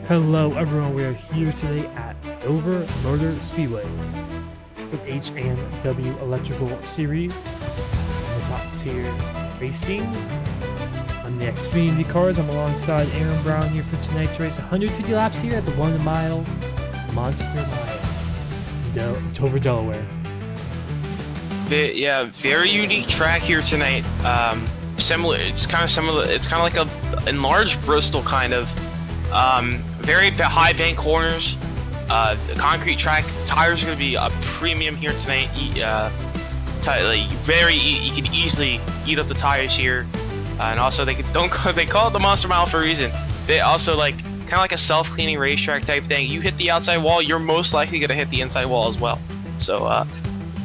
Hello everyone, we are here today at Dover Motor Speedway with HMW Electrical Series. On the top tier racing. On the Xfinity cars, I'm alongside Aaron Brown here for tonight's race. 150 laps here at the 1 mile Monster Mile in Dover, Delaware. Yeah, very unique track here tonight. Similar, it's kind of similar. It's kind of like a enlarged Bristol kind of. Very high bank corners. Concrete track. Tires are going to be a premium here tonight. You can easily eat up the tires here. And also they call it the Monster Mile for a reason. They also kind of like a self-cleaning racetrack type thing. You hit the outside wall, you're most likely going to hit the inside wall as well. So,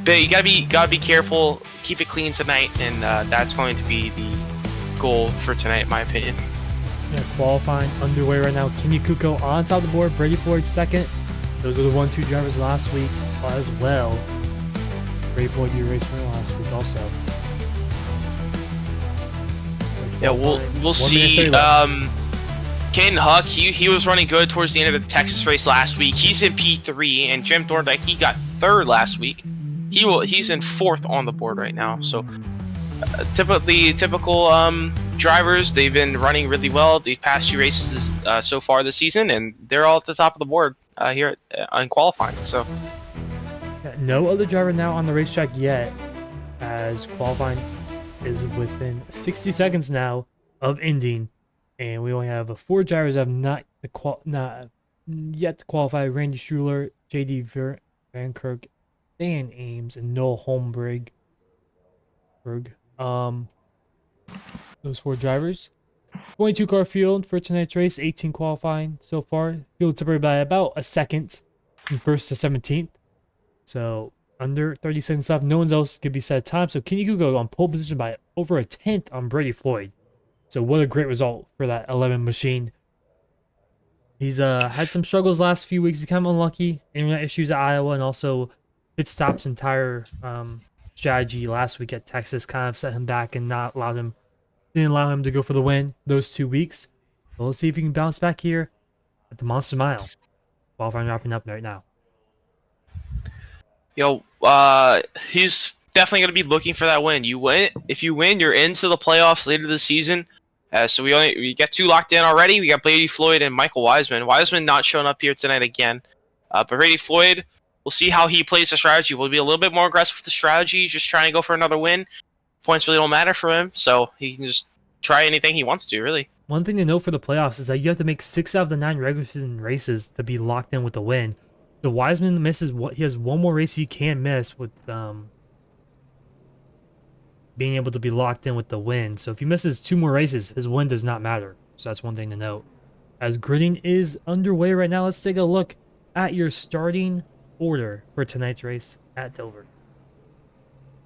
but you gotta be careful. Keep it clean tonight, and that's going to be the goal for tonight, in my opinion. Yeah, qualifying underway right now. Kenny Kuko on top of the board. Brady Floyd second. Those are the 1-2 drivers last week as well. Brady Floyd, you raced winner last week also. Yeah, we'll see. Caden Huck, he was running good towards the end of the Texas race last week. He's in P3, and Jim Thorndike, he got third last week. He's in fourth on the board right now. So typical drivers, they've been running really well these past few races so far this season, and they're all at the top of the board here on qualifying. So no other driver now on the racetrack yet, as qualifying is within 60 seconds now of ending, and we only have 4 drivers that have not yet to qualify: Randy Schuler, JD Van Kirk, Dan Ames, and Noel Holmberg. Those 4 drivers. 22 car field for tonight's race, 18 qualifying so far. Field separated by about a second from 1st to 17th. So under 30 seconds left. No one else could be set time. So Kenny Kuko on pole position by over a 10th on Brady Floyd. So what a great result for that 11 machine. He's had some struggles last few weeks. He's kind of unlucky. Internet issues at Iowa, and also pit stops and tire strategy last week at Texas kind of set him back and didn't allow him to go for the win those 2 weeks. But we'll see if he can bounce back here at the Monster Mile. Qualifying wrapping up right now. He's definitely going to be looking for that win. If you win, you're into the playoffs later this season. So we get 2 locked in already. We got Brady Floyd and Michael Wiseman. Wiseman not showing up here tonight again. But Brady Floyd, we'll see how he plays the strategy. We'll be a little bit more aggressive with the strategy, just trying to go for another win. Points really don't matter for him, so he can just try anything he wants to, really. One thing to note for the playoffs is that you have to make 6 out of the 9 regular season races to be locked in with the win. The Wiseman he has 1 more race he can miss with being able to be locked in with the win. So if he misses 2 more races, his win does not matter. So that's one thing to note. As gridding is underway right now, let's take a look at your starting order for tonight's race at Dover.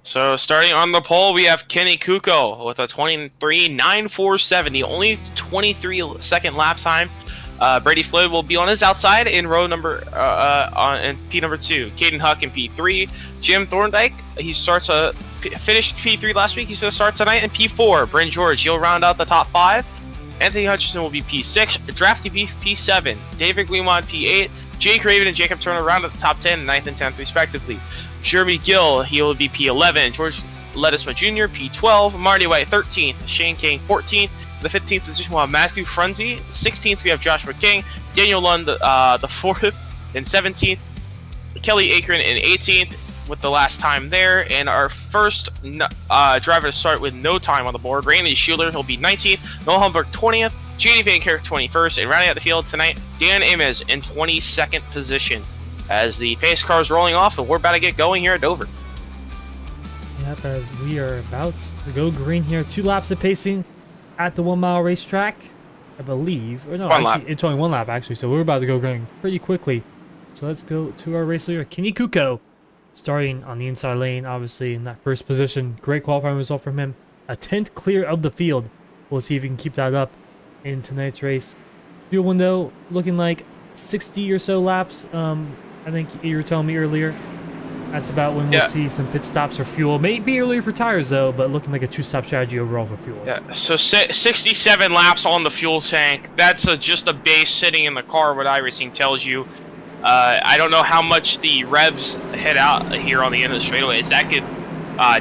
So starting on the pole, we have Kenny Kuko with a 23.947, the only 23-second lap time. Brady Floyd will be on his outside in row number in P number 2. Caden Huck in P3. Jim Thorndike, he finished P3 last week. He's going to start tonight in P4. Bryn George, he'll round out the top 5. Anthony Hutchinson will be P6. Drafty P7. David Greenwald P8. Jake Raven and Jacob Turner round out the top 10, 9th and 10th respectively. Jeremy Gill, he will be P11. George Ledesma Jr., P12. Marty White, 13th. Shane King, 14th. The 15th position, we'll have Matthew Frunze. 16th, we have Joshua King. Daniel Lund, the 4th and 17th. Kelly Akron in 18th with the last time there. And our first driver to start with no time on the board, Randy Schuler, he'll be 19th. Noah Humberg, 20th. JD Van Kirk, 21st. And rounding out the field tonight, Dan Ames in 22nd position. As the pace car is rolling off, and we're about to get going here at Dover. Yep, as we are about to go green here. 2 laps of pacing at the 1 mile racetrack, I believe. Or no, actually, it's only 1 lap, actually, so we're about to go green pretty quickly. So let's go to our race leader, Kenny Kuko, starting on the inside lane, obviously in that first position. Great qualifying result from him. A 10th clear of the field. We'll see if he can keep that up in tonight's race. Field window looking like 60 or so laps. I think you were telling me earlier That's about when we'll see some pit stops for fuel. Maybe earlier for tires, though, but looking like a two-stop strategy overall for fuel. Yeah, so 67 laps on the fuel tank. That's just a base sitting in the car, what iRacing tells you. I don't know how much the revs head out here on the end of the straightaways. That could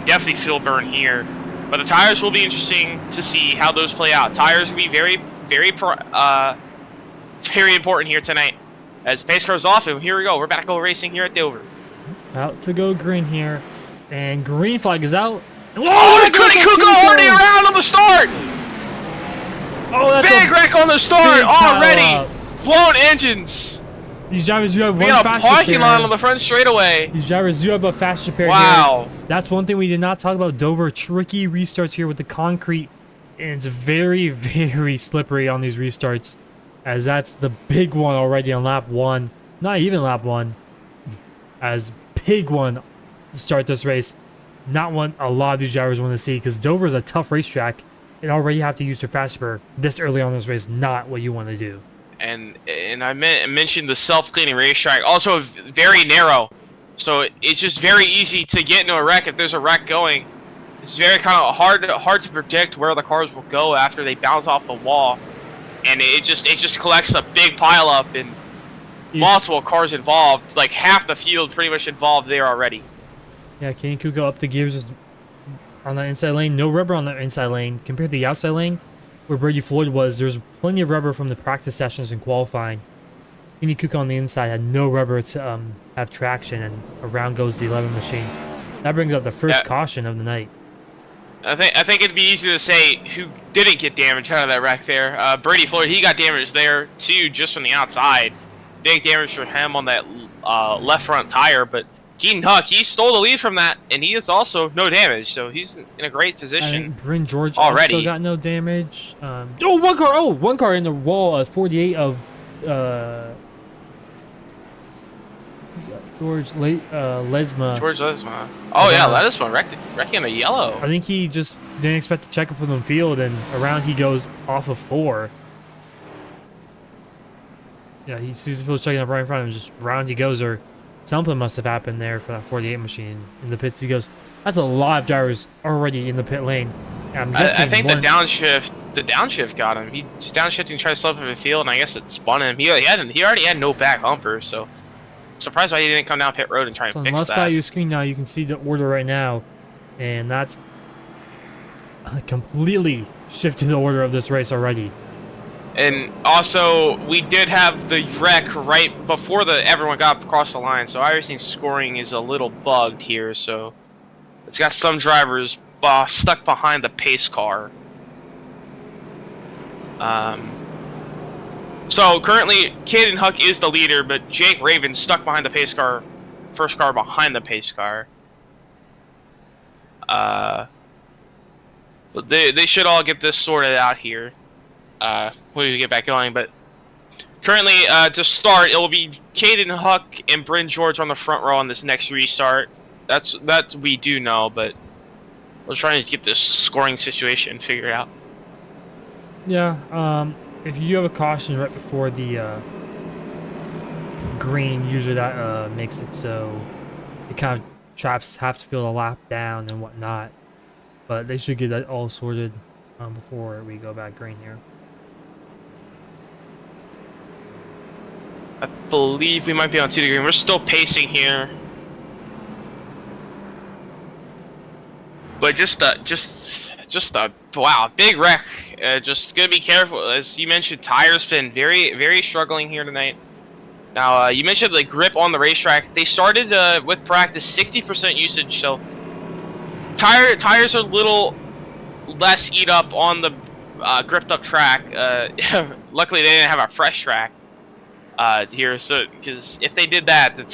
definitely fuel burn here. But the tires will be interesting to see how those play out. Tires will be very, very important here tonight. As the pace car's off, and here we go. We're about to go racing here at Dover. About to go green here. And green flag is out. Oh, Kenny Kuko already around on the start! Oh, that's big wreck on the start already! Blown engines! These drivers do have we got a parking lot on the front straightaway. These drivers do have a fast repair here. That's one thing we did not talk about. Dover, tricky restarts here with the concrete. And it's very, very slippery on these restarts. As that's the big one already on lap 1. Not even lap 1. As big one to start this race. Not one a lot of these drivers want to see. Because Dover is a tough racetrack. And already have to use their fast repair this early on this race. Not what you want to do. And I mentioned the self-cleaning racetrack, also very narrow, so it's just very easy to get into a wreck if there's a wreck going. It's very kind of hard to predict where the cars will go after they bounce off the wall, and it just collects a big pile up and multiple cars involved, like half the field pretty much involved there already. Yeah, Kenny Kuko up the gears on that inside lane. No rubber on that inside lane compared to the outside lane. Where Brady Floyd was, there's plenty of rubber from the practice sessions and qualifying. Kenny Kuko on the inside had no rubber to have traction, and around goes the 11 machine. That brings up the first caution of the night. I think it'd be easy to say who didn't get damage out of that wreck there. Brady Floyd, he got damaged there too, just from the outside. Big damage for him on that left front tire, but Keaton Huck, he stole the lead from that, and he is also no damage, so he's in a great position. Bryn George also got no damage. One car in the wall. 48 of George Lesma. George Lesma. Oh yeah, Lesma wrecking a yellow. I think he just didn't expect to check up from the field, and around he goes off of 4. Yeah, he sees the field checking up right in front of him, just round he goes, or something must have happened there for that 48 machine. In the pits he goes. That's a lot of drivers already in the pit lane. I'm guessing I think the downshift got him. He's downshifting, tried to slow up the field, and I guess it spun him. He already had no back bumper, so surprised why he didn't come down pit road and try and fix that. On the left side of your screen now, you can see the order right now, and that's completely shifted the order of this race already. And also, we did have the wreck right before everyone got across the line, so iRacing's scoring is a little bugged here. So it's got some drivers stuck behind the pace car. So currently, Caden Huck is the leader, but Jake Raven stuck behind the pace car, first car behind the pace car. But they should all get this sorted out here. When we get back going, but currently to start it will be Caden Huck and Bryn George on the front row on this next restart. That we do know, but we're trying to get this scoring situation figured out. Yeah, if you have a caution right before the green, usually that makes it so it kind of traps have to fill a lap down and whatnot, but they should get that all sorted before we go back green here. I believe we might be on 2 to green. We're still pacing here, but just a wow, big wreck. Just gonna be careful, as you mentioned. Tires been very struggling here tonight. Now you mentioned the grip on the racetrack. They started with practice 60% usage, so tires are a little less eat up on the gripped up track. Luckily they didn't have a fresh track here, so because if they did that, the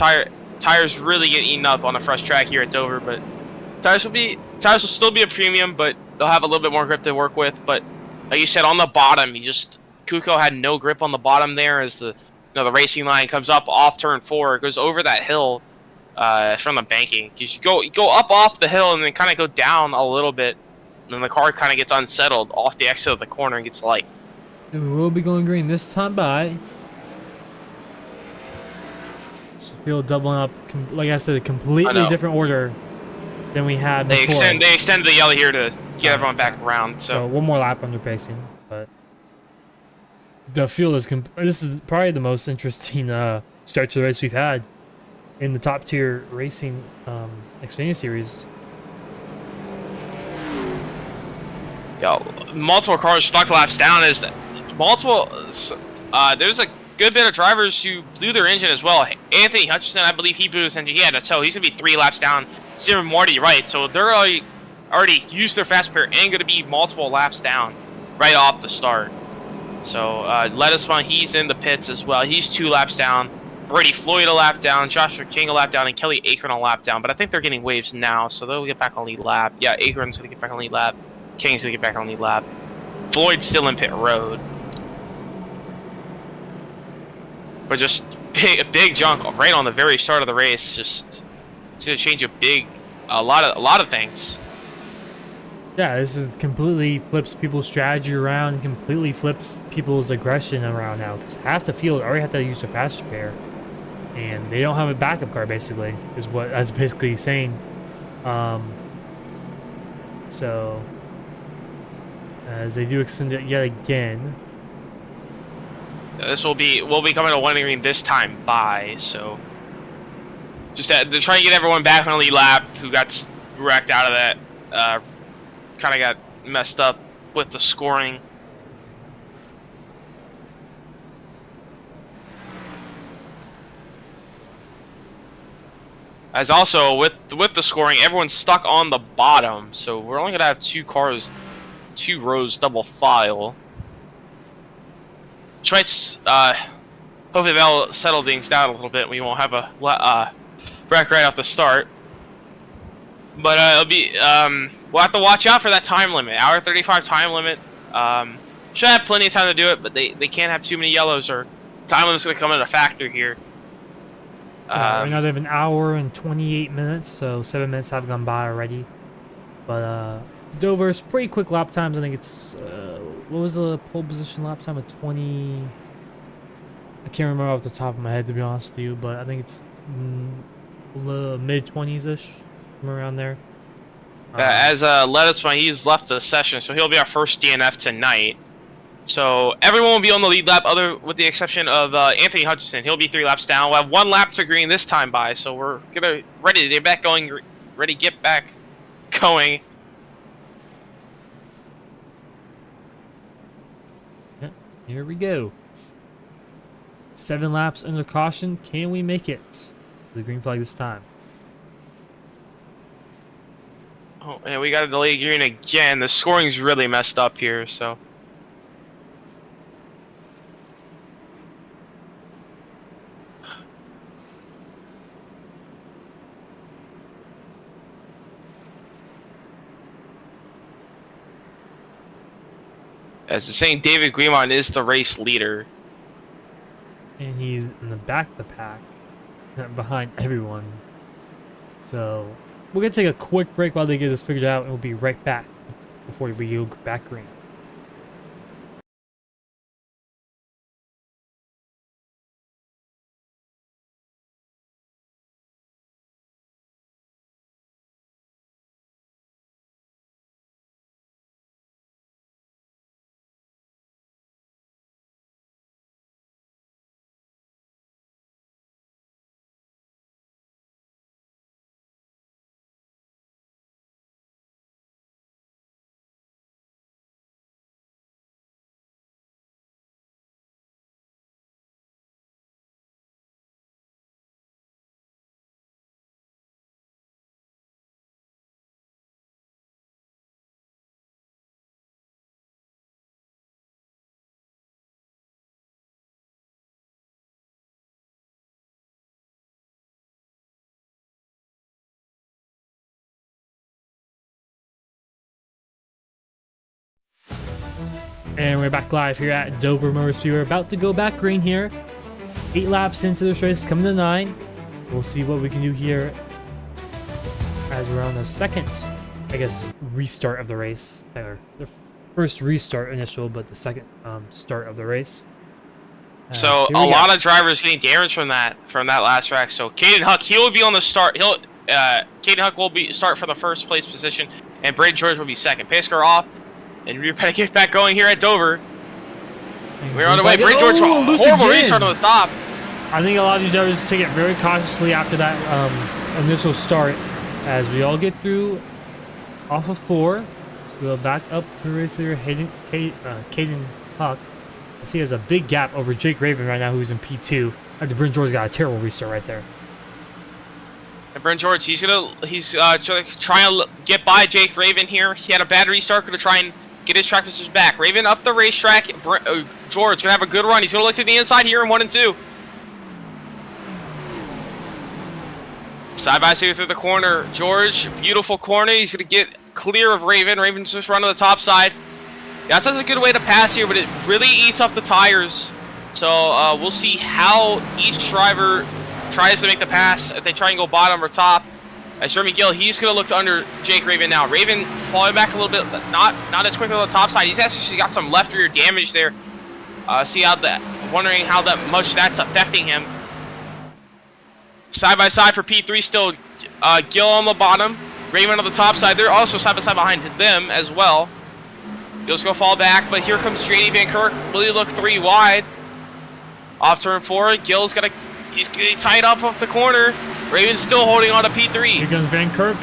tires really get eaten up on a fresh track here at Dover. But tires will still be a premium, but they'll have a little bit more grip to work with. But like you said, on the bottom, Kuko had no grip on the bottom there as the racing line comes up off turn 4. It goes over that hill from the banking. You go up off the hill and then kind of go down a little bit, and then the car kind of gets unsettled off the exit of the corner and gets light. And we will be going green this time by Field doubling up, like I said, a completely different order than we had before. They extended the yellow here to get everyone back around. So one more lap under pacing, but the field is this is probably the most interesting stretch of the race we've had in the top tier racing Xfinity series. Yo, multiple cars stuck laps down is multiple. There's a good bit of drivers who blew their engine as well. Anthony Hutchinson, I believe he blew his engine. He had a tow. He's gonna be 3 laps down. Sarah Morty, right? So they're already used their fast pair and gonna be multiple laps down right off the start. So Lettuce Fun, he's in the pits as well. He's 2 laps down. Brady Floyd a lap down. Joshua King a lap down, and Kelly Akron a lap down. But I think they're getting waves now, so they'll get back on lead lap. Yeah, Akron's gonna get back on lead lap. King's gonna get back on lead lap. Floyd's still in pit road. But just big junk right on the very start of the race. Just it's gonna change a lot of things. Yeah, this is completely flips people's strategy around, completely flips people's aggression around now. Because half the field already have to use their fast pair, and they don't have a backup car. Basically, is what that's basically saying. So as they do extend it yet again. This will be coming to Winning Green this time by, so just to try and get everyone back on the lead lap who got wrecked out of that, kind of got messed up with the scoring. As also with the scoring, everyone's stuck on the bottom, so we're only gonna have 2 cars, 2 rows double file. Try hopefully that'll settle things down a little bit. We won't have a wreck right off the start. But it'll be we'll have to watch out for that time limit. Hour 35 time limit. Should have plenty of time to do it, but they can't have too many yellows or time limit's gonna come into factor here. Right now they have an hour and 28 minutes, so 7 minutes have gone by already. But Dover's pretty quick lap times. I think it's what was the pole position lap time? A 20. I can't remember off the top of my head, to be honest with you, but I think it's mid 20s ish, somewhere around there. As Lettuce Fun, he's left the session, so he'll be our first DNF tonight. So everyone will be on the lead lap, with the exception of Anthony Hutchinson. He'll be 3 laps down. We'll have 1 lap to green this time by, so we're ready to get back going. Ready to get back going. Here we go. 7 laps under caution. Can we make it? The green flag this time. Oh, and we got a delay green again. The scoring's really messed up here, so. As the saying, David Guimond is the race leader. And he's in the back of the pack, behind everyone. So we're going to take a quick break while they get this figured out, and we'll be right back before we go back green. And we're back live here at Dover Motor Speedway. We're about to go back green here. 8 laps into this race, coming to 9. We'll see what we can do here as we're on the second, I guess, restart of the race. Or the first restart initial, but the second start of the race. So a lot of drivers getting damaged from that last track. So Caden Huck, he will be on the start. Caden Huck will be start for the first place position, and Braden George will be second. Pace car off, and we're better get back going here at Dover. We're on the way. Braden George, horrible restart on the top. I think a lot of these drivers take it very cautiously after that initial start, as we all get through off of 4. So we'll back up to race leader Caden Huck. I see he has a big gap over Jake Raven right now, who's in P2. After Bryn George got a terrible restart right there. And Bryn George, he's trying to get by Jake Raven here. He had a bad restart, gonna try and get his track position back. Raven up the racetrack. George gonna have a good run. He's gonna look to the inside here in 1 and 2. Side by side through the corner. George, beautiful corner. He's gonna get clear of Raven. Raven's just running the top side. That's a good way to pass here, but it really eats up the tires. So we'll see how each driver tries to make the pass. If they try and go bottom or top. As Jeremy Gill, he's going to look to under Jake Raven now. Raven falling back a little bit, but not as quickly on the top side. He's actually got some left rear damage there. Wondering how much that's affecting him. Side by side for P3 still. Gill on the bottom, Raven on the top side. They're also side by side behind them as well. Gill's gonna fall back, but here comes JD Van Kirk. Really look 3 wide. Off turn 4, Gill's he's getting tied up off the corner. Raven's still holding on to P3. Here comes Van Kirk.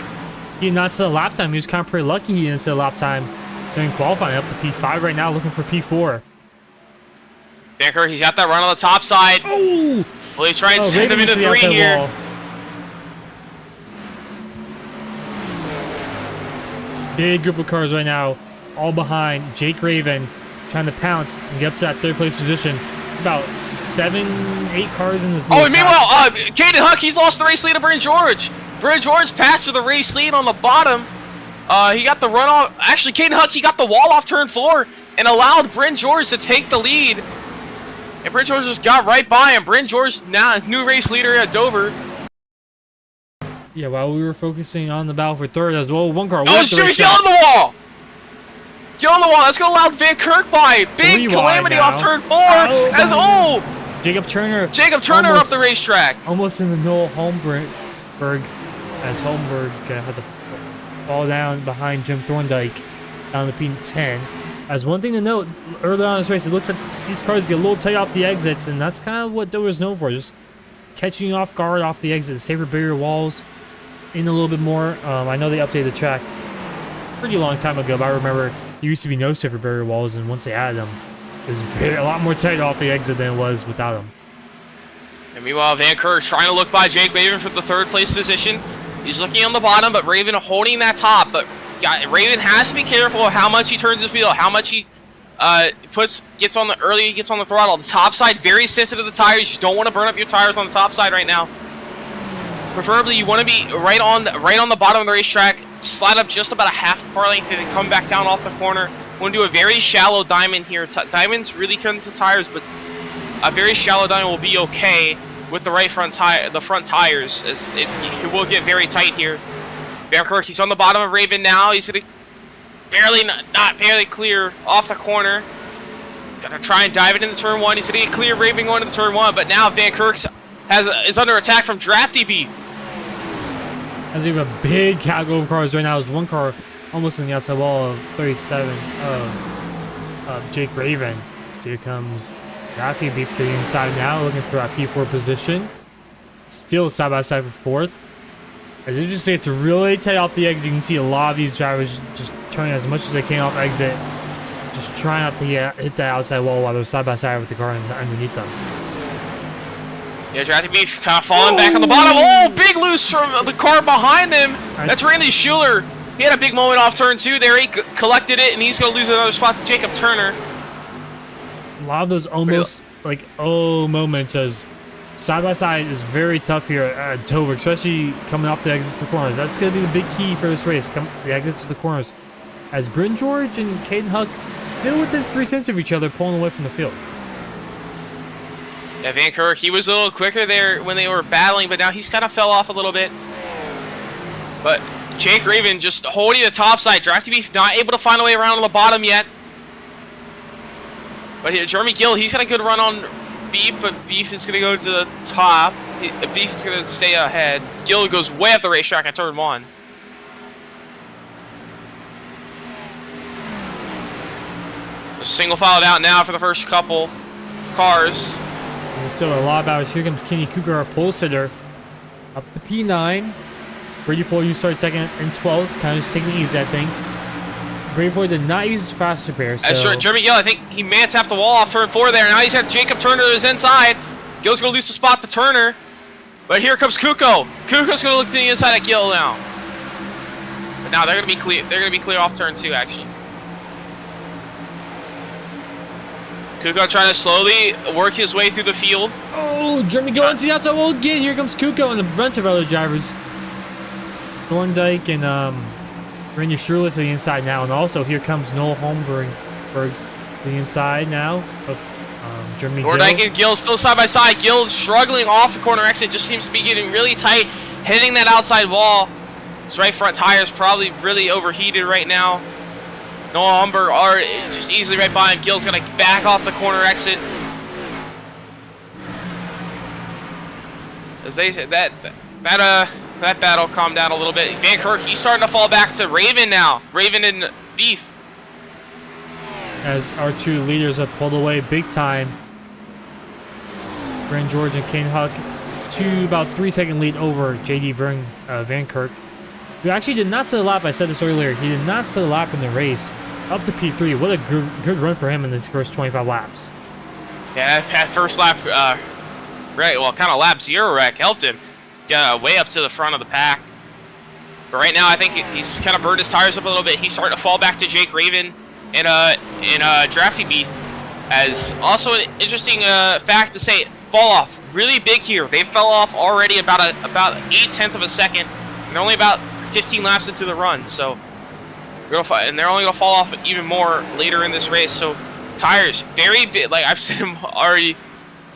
He did not set a lap time. He was kind of pretty lucky he didn't set a lap time during qualifying. Up to P5 right now, looking for P4. Van Kirk, he's got that run on the top side. Oh! Will he try and send him into 3 here? Wall. Big group of cars right now. All behind Jake Raven, trying to pounce and get up to that 3rd place position. About 7-8 cars in this. Oh, and meanwhile, Caden Huck, he's lost the race lead to Bryn George. Bryn George passed for the race lead on the bottom. He got the run off. Actually, Caden Huck, he got the wall off turn 4 and allowed Bryn George to take the lead. And Bryn George just got right by him. Bryn George now new race leader at Dover. Yeah, while we were focusing on the battle for 3rd as well, one car. Oh, Jimmy Gill on the wall. Gill on the wall. That's going to allow Van Kirk by. Big calamity off turn 4. Jacob Turner. Up the racetrack. Almost in the Noel Holmberg, as Holmberg had to fall down behind Jim Thorndike down the P10. As one thing to note, early on in this race, it looks like these cars get a little tight off the exits, and that's kind of what Dover's known for, just catching you off guard off the exit. Safer barrier walls in a little bit more. I know they updated the track pretty long time ago, but I remember there used to be no safer barrier walls, and once they added them, it was a lot more tight off the exit than it was without them. And meanwhile, Van Kirk trying to look by Jake Raven for the 3rd place position. He's looking on the bottom, but Raven holding that top. But Raven has to be careful of how much he turns his wheel, how much he gets on the throttle. The top side very sensitive to the tires. You don't want to burn up your tires on the top side right now. Preferably, you want to be right on the bottom of the racetrack. Slide up just about a half car length and then come back down off the corner. We're going to do a very shallow diamond here. Diamonds really comes to tires, but a very shallow diamond will be okay with the front tires. As it will get very tight here. Van Kirk, he's on the bottom of Raven now. He's going to barely clear off the corner. Gonna try and dive it into turn 1. He's gonna get clear Raven going into turn 1, but now Van Kirk is under attack from Drafty Beef. As we have a big category of cars right now, there's one car almost in the outside wall of 37 of Jake Raven. So here comes Drafty Beef to the inside now, looking for that P4 position. Still side by side for 4th. As interesting, it's really tight off the exit. You can see a lot of these drivers just turning as much as they can off exit, just trying not to hit that outside wall while they're side by side with the car underneath them. Yeah, Drafty Beef kind of falling back on the bottom. Oh, big loose from the car behind them. That's Randy Schuler. He had a big moment off turn 2 there. He collected it, and he's going to lose another spot to Jacob Turner. A lot of those almost moments as side by side is very tough here at Dover, especially coming off the exit to the corners. That's going to be the big key for this race, the exits to the corners. As Bryn George and Caden Huck still within 3/10 of each other, pulling away from the field. Yeah, Van Kirk, he was a little quicker there when they were battling, but now he's kind of fell off a little bit. But Jake Raven just holding the top side. Drafty Beef not able to find a way around on the bottom yet. But here, Jeremy Gill, he's got a good run on Beef, but Beef is gonna go to the top. Beef is gonna stay ahead. Gill goes way up the racetrack at turn 1. Single filed out now for the first couple cars. There's still a lot about it. Here comes Kenny Cougar, our pole sitter. Up the P9. Brady Floyd, you start second and 12th. Kind of just taking it easy, I think. Brady Floyd did not use his faster pair. So Jeremy Gill, I think he may have tapped the wall off turn 4 there. Now he's got Jacob Turner to his inside. Gill's going to lose the spot to Turner. But here comes Kuko. Kuko's going to look to the inside at Gill now. But now they're going to be clear. They're going to be clear off turn 2, actually. Kuko trying to slowly work his way through the field. Oh, Jeremy going to the outside wall again. Here comes Kuko and a bunch of other drivers. Thorndike and Randy Sherwood to the inside now. And also here comes Noel Holmberg to the inside now of Jeremy Thorndike Gill. and Gill still side by side. Gill struggling off the corner exit. Just seems to be getting really tight. Hitting that outside wall. His right front tire is probably really overheated right now. Noah Humber are just easily right by him. Gill's gonna back off the corner exit. As they said, that battle calmed down a little bit. Van Kirk, he's starting to fall back to Raven now. Raven and Beef. As our two leaders have pulled away big time. Brent George and Kane Huck to about 3-second lead over JD Van Kirk. Who actually did not set a lap. I said this earlier. He did not set a lap in the race. Up to P3. What a good run for him in his first 25 laps. Yeah, that first lap, right, well, kind of lap 0 wreck helped him get way up to the front of the pack. But right now, I think he's kind of burned his tires up a little bit. He's starting to fall back to Jake Raven and Drafty Beef. As also an interesting fact to say, fall off really big here. They fell off already about 0.8 of a second. And they're only about 15 laps into the run, so and they're only gonna fall off even more later in this race. So tires very big, like I've said already.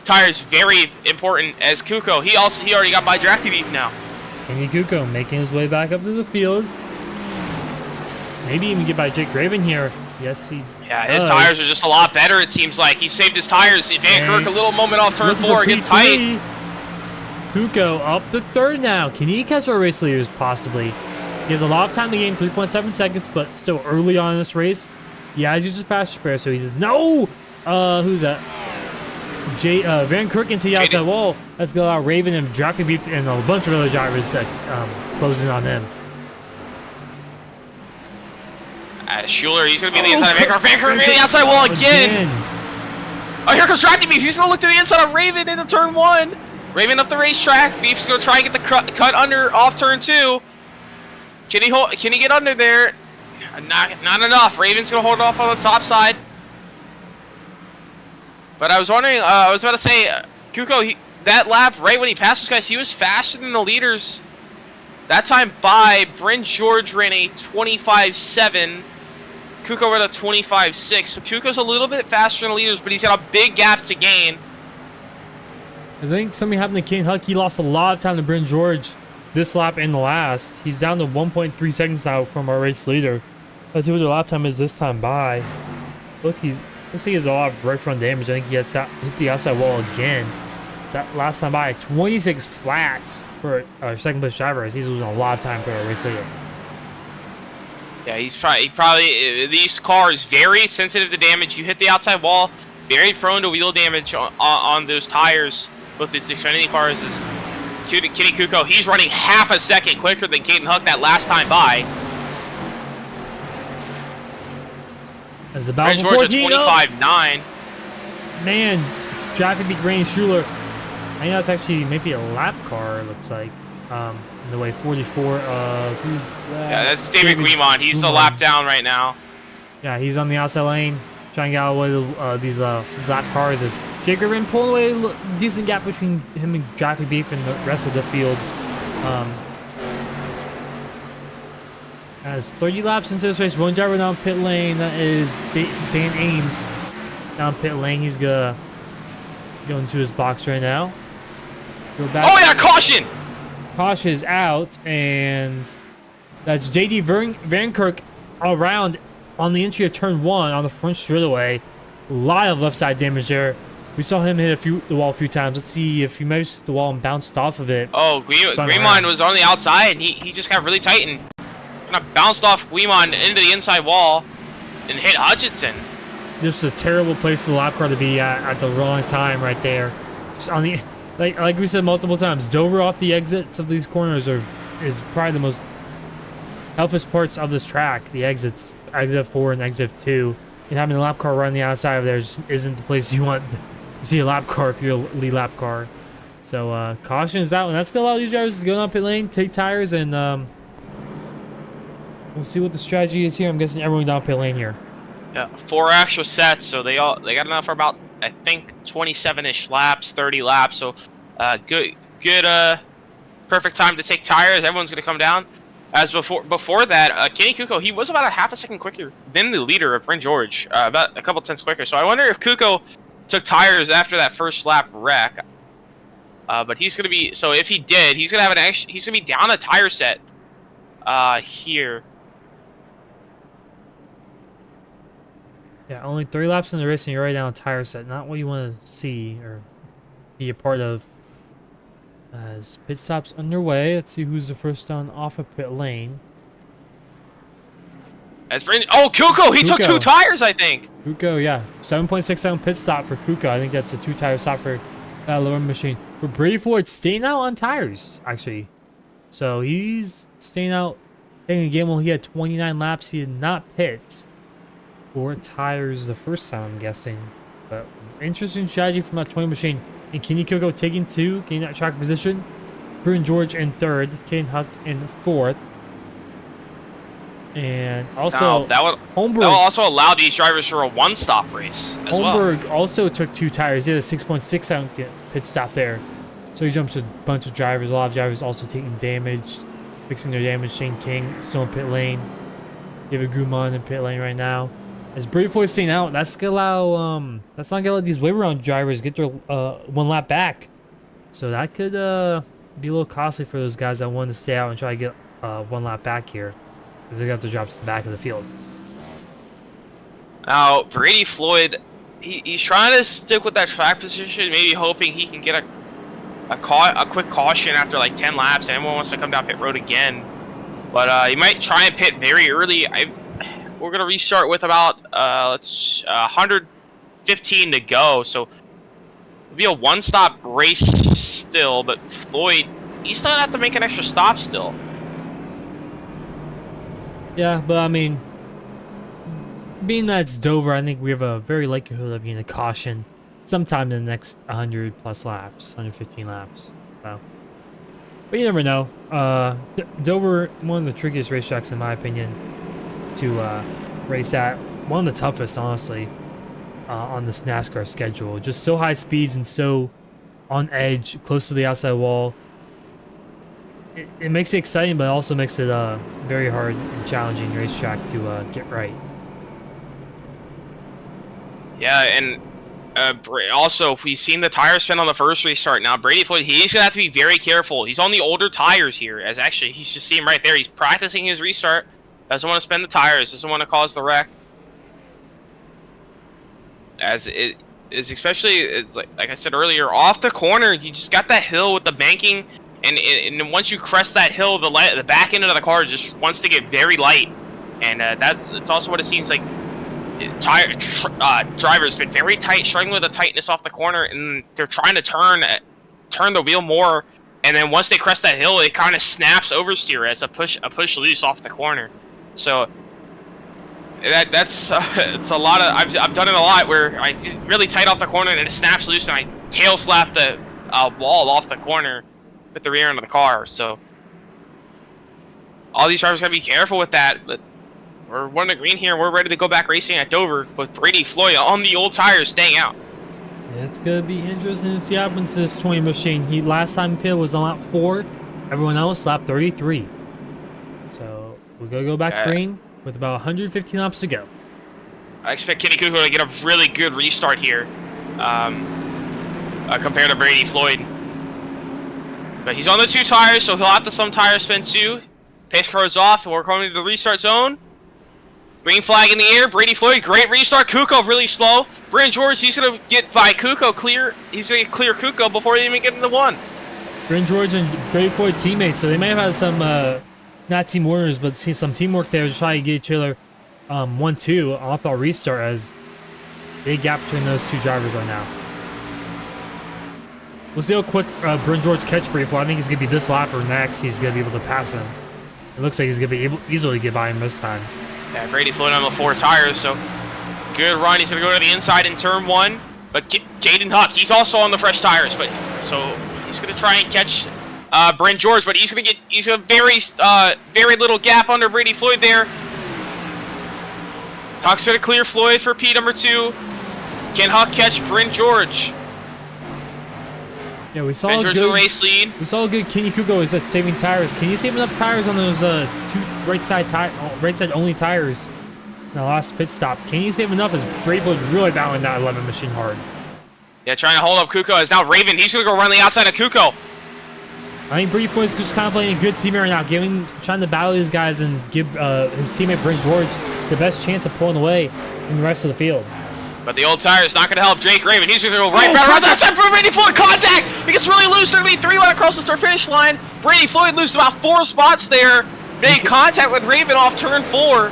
Tires very important. As Kuko, he already got by Drafty Beef now. Kenny Kuko making his way back up to the field. Maybe even get by Jake Raven here. Yes, he. Yeah, his tires are just a lot better. It seems like he saved his tires. Van Kirk a little moment off turn 4, getting tight. Kuko up the 3rd now. Can he catch our race leaders? Possibly. He has a lot of time to gain, 3.7 seconds, but still early on in this race. Yeah, he's used his faster pair, so he says, no! Who's that? Van Kirk into the outside wall. Let's go out Raven and Drafty Beef and a bunch of other drivers that closing on him. Schuler, he's going to be on the inside of Van Kirk. Van Kirk the outside wall again. Oh, here comes Drafty Beef. He's going to look to the inside of Raven into turn 1. Raven up the racetrack. Beef's going to try and get the cut under off turn 2. Can he get under there? Not enough. Raven's going to hold it off on the top side. But I was wondering, I was about to say, Kuko, that lap, right when he passed those guys, he was faster than the leaders. That time by Brent George ran a 25.7. Kuko ran a 25.6. So Kuko's a little bit faster than the leaders, but he's got a big gap to gain. I think something happened to Kane Huck. He lost a lot of time to Brent George this lap and the last. He's down to 1.3 seconds out from our race leader. Let's see what the lap time is this time by. Looks like he has a lot of right front damage. I think he hit the outside wall again. That last time by 26 flats for our second place driver, as he's losing a lot of time for our race leader. Yeah, he probably these cars very sensitive to damage. You hit the outside wall, very prone to wheel damage on those tires. Both the Xfinity cars is Kenny Kuko. He's running half a second quicker than Caden Huck that last time by. As the battle George at 25.9. Man, traffic beat Rain Schuler. I think that's actually maybe a lap car, it looks like. In the way 44 of who's that? Yeah, that's David Guimond. He's the lap down right now. Yeah, he's on the outside lane trying to get out of these lap cars. As Jake Griffin pulling away a decent gap between him and Drafty Beef and the rest of the field. As 30 laps into this race, one driver down pit lane. That is Dan Ames down pit lane. He's gonna go into his box right now. Go back. Oh yeah, caution! Caution is out, and that's JD Van Kirk around on the entry of turn 1 on the front straightaway. A lot of left side damage there. We saw him hit the wall a few times. Let's see if he measures the wall and bounced off of it. Oh, Guimond was on the outside, and he just got really tight and kind of bounced off Guimond into the inside wall and hit Hutchinson. This is a terrible place for the lap car to be at the wrong time right there. Just on the like we said multiple times, Dover off the exits of these corners is probably the most toughest parts of this track. The exits, exit 4 and exit 2, and having a lap car run the outside of there just isn't the place you want to see a lap car if you're a lead lap car. So caution is out, and that's gonna allow these drivers to go down pit lane, take tires, and we'll see what the strategy is here. I'm guessing everyone down pit lane here. Yeah, 4 extra sets, so they got enough for about, I think, 27-ish laps, 30 laps. So good, perfect time to take tires. Everyone's gonna come down. As before that, Kenny Kuko, he was about a half a second quicker than the leader of Bryn George, about a couple tenths quicker. So I wonder if Kuko took tires after that first lap wreck. But he's gonna be, so if he did, he's gonna have he's gonna be down a tire set here. Yeah, only 3 laps in the race and you're already down a tire set. Not what you want to see or be a part of. As pit stops underway, let's see who's the first down off of pit lane. As oh, Kuko, he took 2 tires, I think. Kuko, yeah, 7.6 pit stop for Kuko. I think that's a 2-tire stop for that lower machine. For Brady Floyd, staying out on tires actually, so he's staying out, taking a gamble. He had 29 laps. He did not pit 4 tires the first time, I'm guessing. But interesting strategy from that 20 machine. And Kenny Kuko taking 2, getting that track position. Bryn George in 3rd, Kane Huck in 4th. And also, that will also allow these drivers for a 1-stop race as Holmberg also took 2 tires. He had a 6.6 pit stop there. So he jumps a bunch of drivers. A lot of drivers also taking damage, fixing their damage. Shane King still in pit lane. David Guzman in pit lane right now. As Brady Floyd staying out, that's gonna allow that's not gonna let these wave around drivers get their 1 lap back. So that could be a little costly for those guys that want to stay out and try to get 1 lap back here, because they're gonna have to drop to the back of the field. Now Brady Floyd, he's trying to stick with that track position, maybe hoping he can get a quick caution after like 10 laps, and everyone wants to come down pit road again. But he might try and pit very early. We're gonna restart with about 115 to go, so it'll be a 1-stop race still. But Floyd, he's still gonna have to make an extra stop still. Yeah, but I mean, being that it's Dover, I think we have a very likelihood of getting a caution sometime in the next 100 plus laps, 115 laps. So, but you never know. Dover, one of the trickiest racetracks in my opinion to race at. One of the toughest, honestly, on this NASCAR schedule. Just so high speeds and so on edge, close to the outside wall. It makes it exciting, but it also makes it a very hard and challenging racetrack to get right. Yeah, and also, we've seen the tire spin on the first restart. Now, Brady Floyd, he's going to have to be very careful. He's on the older tires here, as actually, he's just seeing right there. He's practicing his restart. Doesn't want to spin the tires. Doesn't want to cause the wreck. As it is, especially, like I said earlier, off the corner, you just got that hill with the banking. And once you crest that hill, the back end of the car just wants to get very light. And that's also what it seems like. Drivers been very tight, struggling with the tightness off the corner, and they're trying to turn the wheel more, and then once they crest that hill, it kind of snaps oversteer as a push loose off the corner. So that's it's a lot of I've done it a lot where I really tight off the corner and it snaps loose and I tail slap the wall off the corner with the rear end of the car. So all these drivers gotta be careful with that. But we're one to green here, and we're ready to go back racing at Dover with Brady Floyd on the old tires staying out. Yeah, it's gonna be interesting to see what happens to this 20 machine. He last time pit was on lap 4, everyone else lap 33. So we're gonna go back green with about 115 laps to go. I expect Kenny Kuko to get a really good restart here compared to Brady Floyd. But he's on the 2 tires, so he'll have to some tire spin too. Pace car is off, and we're coming to the restart zone. Green flag in the air. Brady Floyd, great restart. Kuko really slow. Brandon George, he's gonna get by Kuko clear. He's gonna clear Kuko before he even get into one. Brandon George and Brady Floyd teammates, so they might have had some not team warriors, but some teamwork there to try to get each other 1-2 off our restart, as big gap between those two drivers right now. We'll see how quick Brandon George catch Brady Floyd. I think he's gonna be this lap or next. He's gonna be able to pass him. It looks like he's gonna be able easily get by him this time. Yeah, Brady Floyd on the 4 tires, so good run. He's gonna go to the inside in turn 1. But Caden Huck, he's also on the fresh tires, but so he's gonna try and catch Brent George, but he's a very little gap under Brady Floyd there. Huck's gonna clear Floyd for P number 2. Can Huck catch Brent George? Yeah, we saw Brent George in the race lead. We saw good Kenny Kuko is at saving tires. Can you save enough tires on those two right side only tires in the last pit stop? Can you save enough as Brady Floyd really battling that 11 machine hard? Yeah, trying to hold up Kuko is now Raven. He's gonna go run the outside of Kuko. I think Brady Floyd's just kind of playing a good teammate right now, trying to battle these guys and give his teammate Brent George the best chance of pulling away in the rest of the field. But the old tire is not going to help Jake Raven. He's going to go right back around that side for Brady Floyd. Contact! He gets really loose. They're going to be 3-1 across the start-finish line. Brady Floyd loses about 4 spots there. Made contact with Raven off turn 4.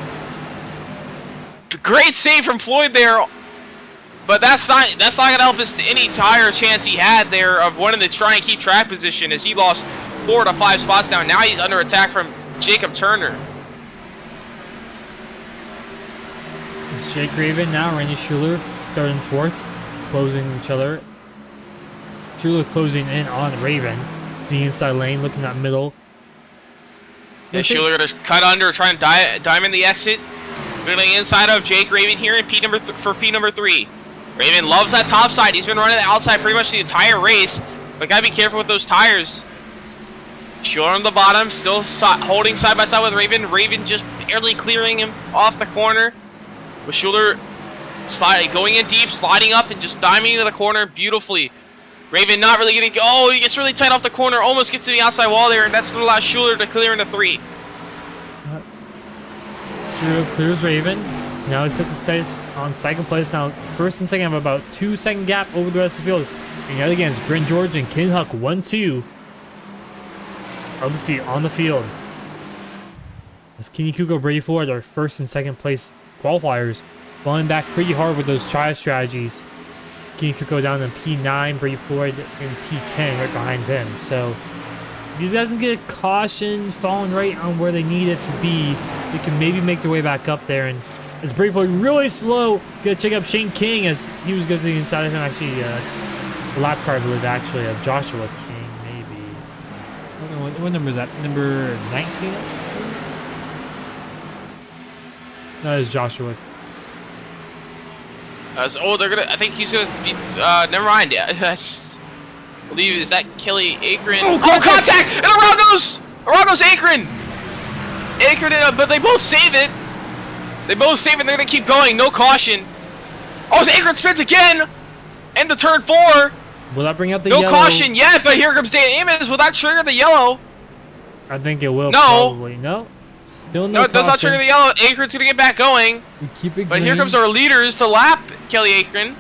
Great save from Floyd there. But that's not going to help us to any tire chance he had there of wanting to try and keep track position, as he lost 4 to 5 spots now. Now he's under attack from Jacob Turner. It's Jake Raven now, Randy Schuler, 3rd and 4th, closing each other. Schuler closing in on Raven. The inside lane, looking at middle. Yeah, Schuler going to cut under, try and diamond the exit. Going inside of Jake Raven here in for P number 3. Raven loves that top side. He's been running the outside pretty much the entire race, but gotta be careful with those tires. Schuler on the bottom, still holding side by side with Raven. Raven just barely clearing him off the corner. With Schuler going in deep, sliding up, and just diving into the corner beautifully. Raven not really getting... Oh, he gets really tight off the corner, almost gets to the outside wall there, and that's going to allow Schuler to clear into 3. Schuler clears Raven. Now he sets the set on second place. Now, first and second have about 2-second gap over the rest of the field. And yet again, it's Brent George and Ken Huck, 1-2 on the field. As Kenny Kuko, Brady Floyd are first and second place qualifiers, falling back pretty hard with those try strategies. Kenny Kuko down in P9, Brady Floyd in P10 right behind him. So these guys can get cautioned, falling right on where they need it to be. They can maybe make their way back up there. And as Brady Floyd really slow, gonna check up Shane King as he was going to the inside of him. Actually, it's the lap car, I believe, actually, of Joshua King, maybe. I don't know, what number is that? Number 19? That is Joshua. They're gonna. I think he's gonna be. Never mind. Yeah, I just believe is that Kelly Akron. Oh, contact! And around goes Akron. But they both save it. They're gonna keep going. No caution. Oh, Akron spins again. Into turn 4. Will that bring out the yellow? No caution yet, but here comes Dan Amos. Will that trigger the yellow? I think it will. No. Probably. No. Still no. No, it does not trigger the yellow. Akron's gonna get back going. We keep it but green. Here comes our leaders to lap Kelly Akron.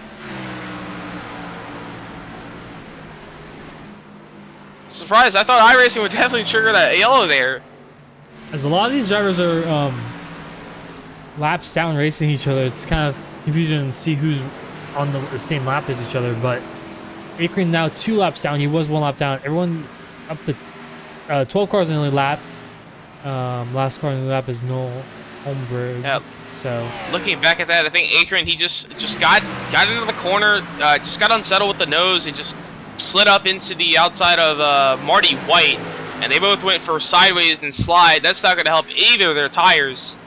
Surprised. I thought iRacing would definitely trigger that yellow there. As a lot of these drivers are laps down racing each other, it's kind of confusing to see who's on the same lap as each other. But Akron now 2 laps down. He was 1 lap down. Everyone up to 12 cars in the only lap. Last car in the lap is Noel Holmberg. Yep. So looking back at that, I think Akron, he just got into the corner, just got unsettled with the nose and just slid up into the outside of Marty White, and they both went for sideways and slide. That's not going to help either of their tires.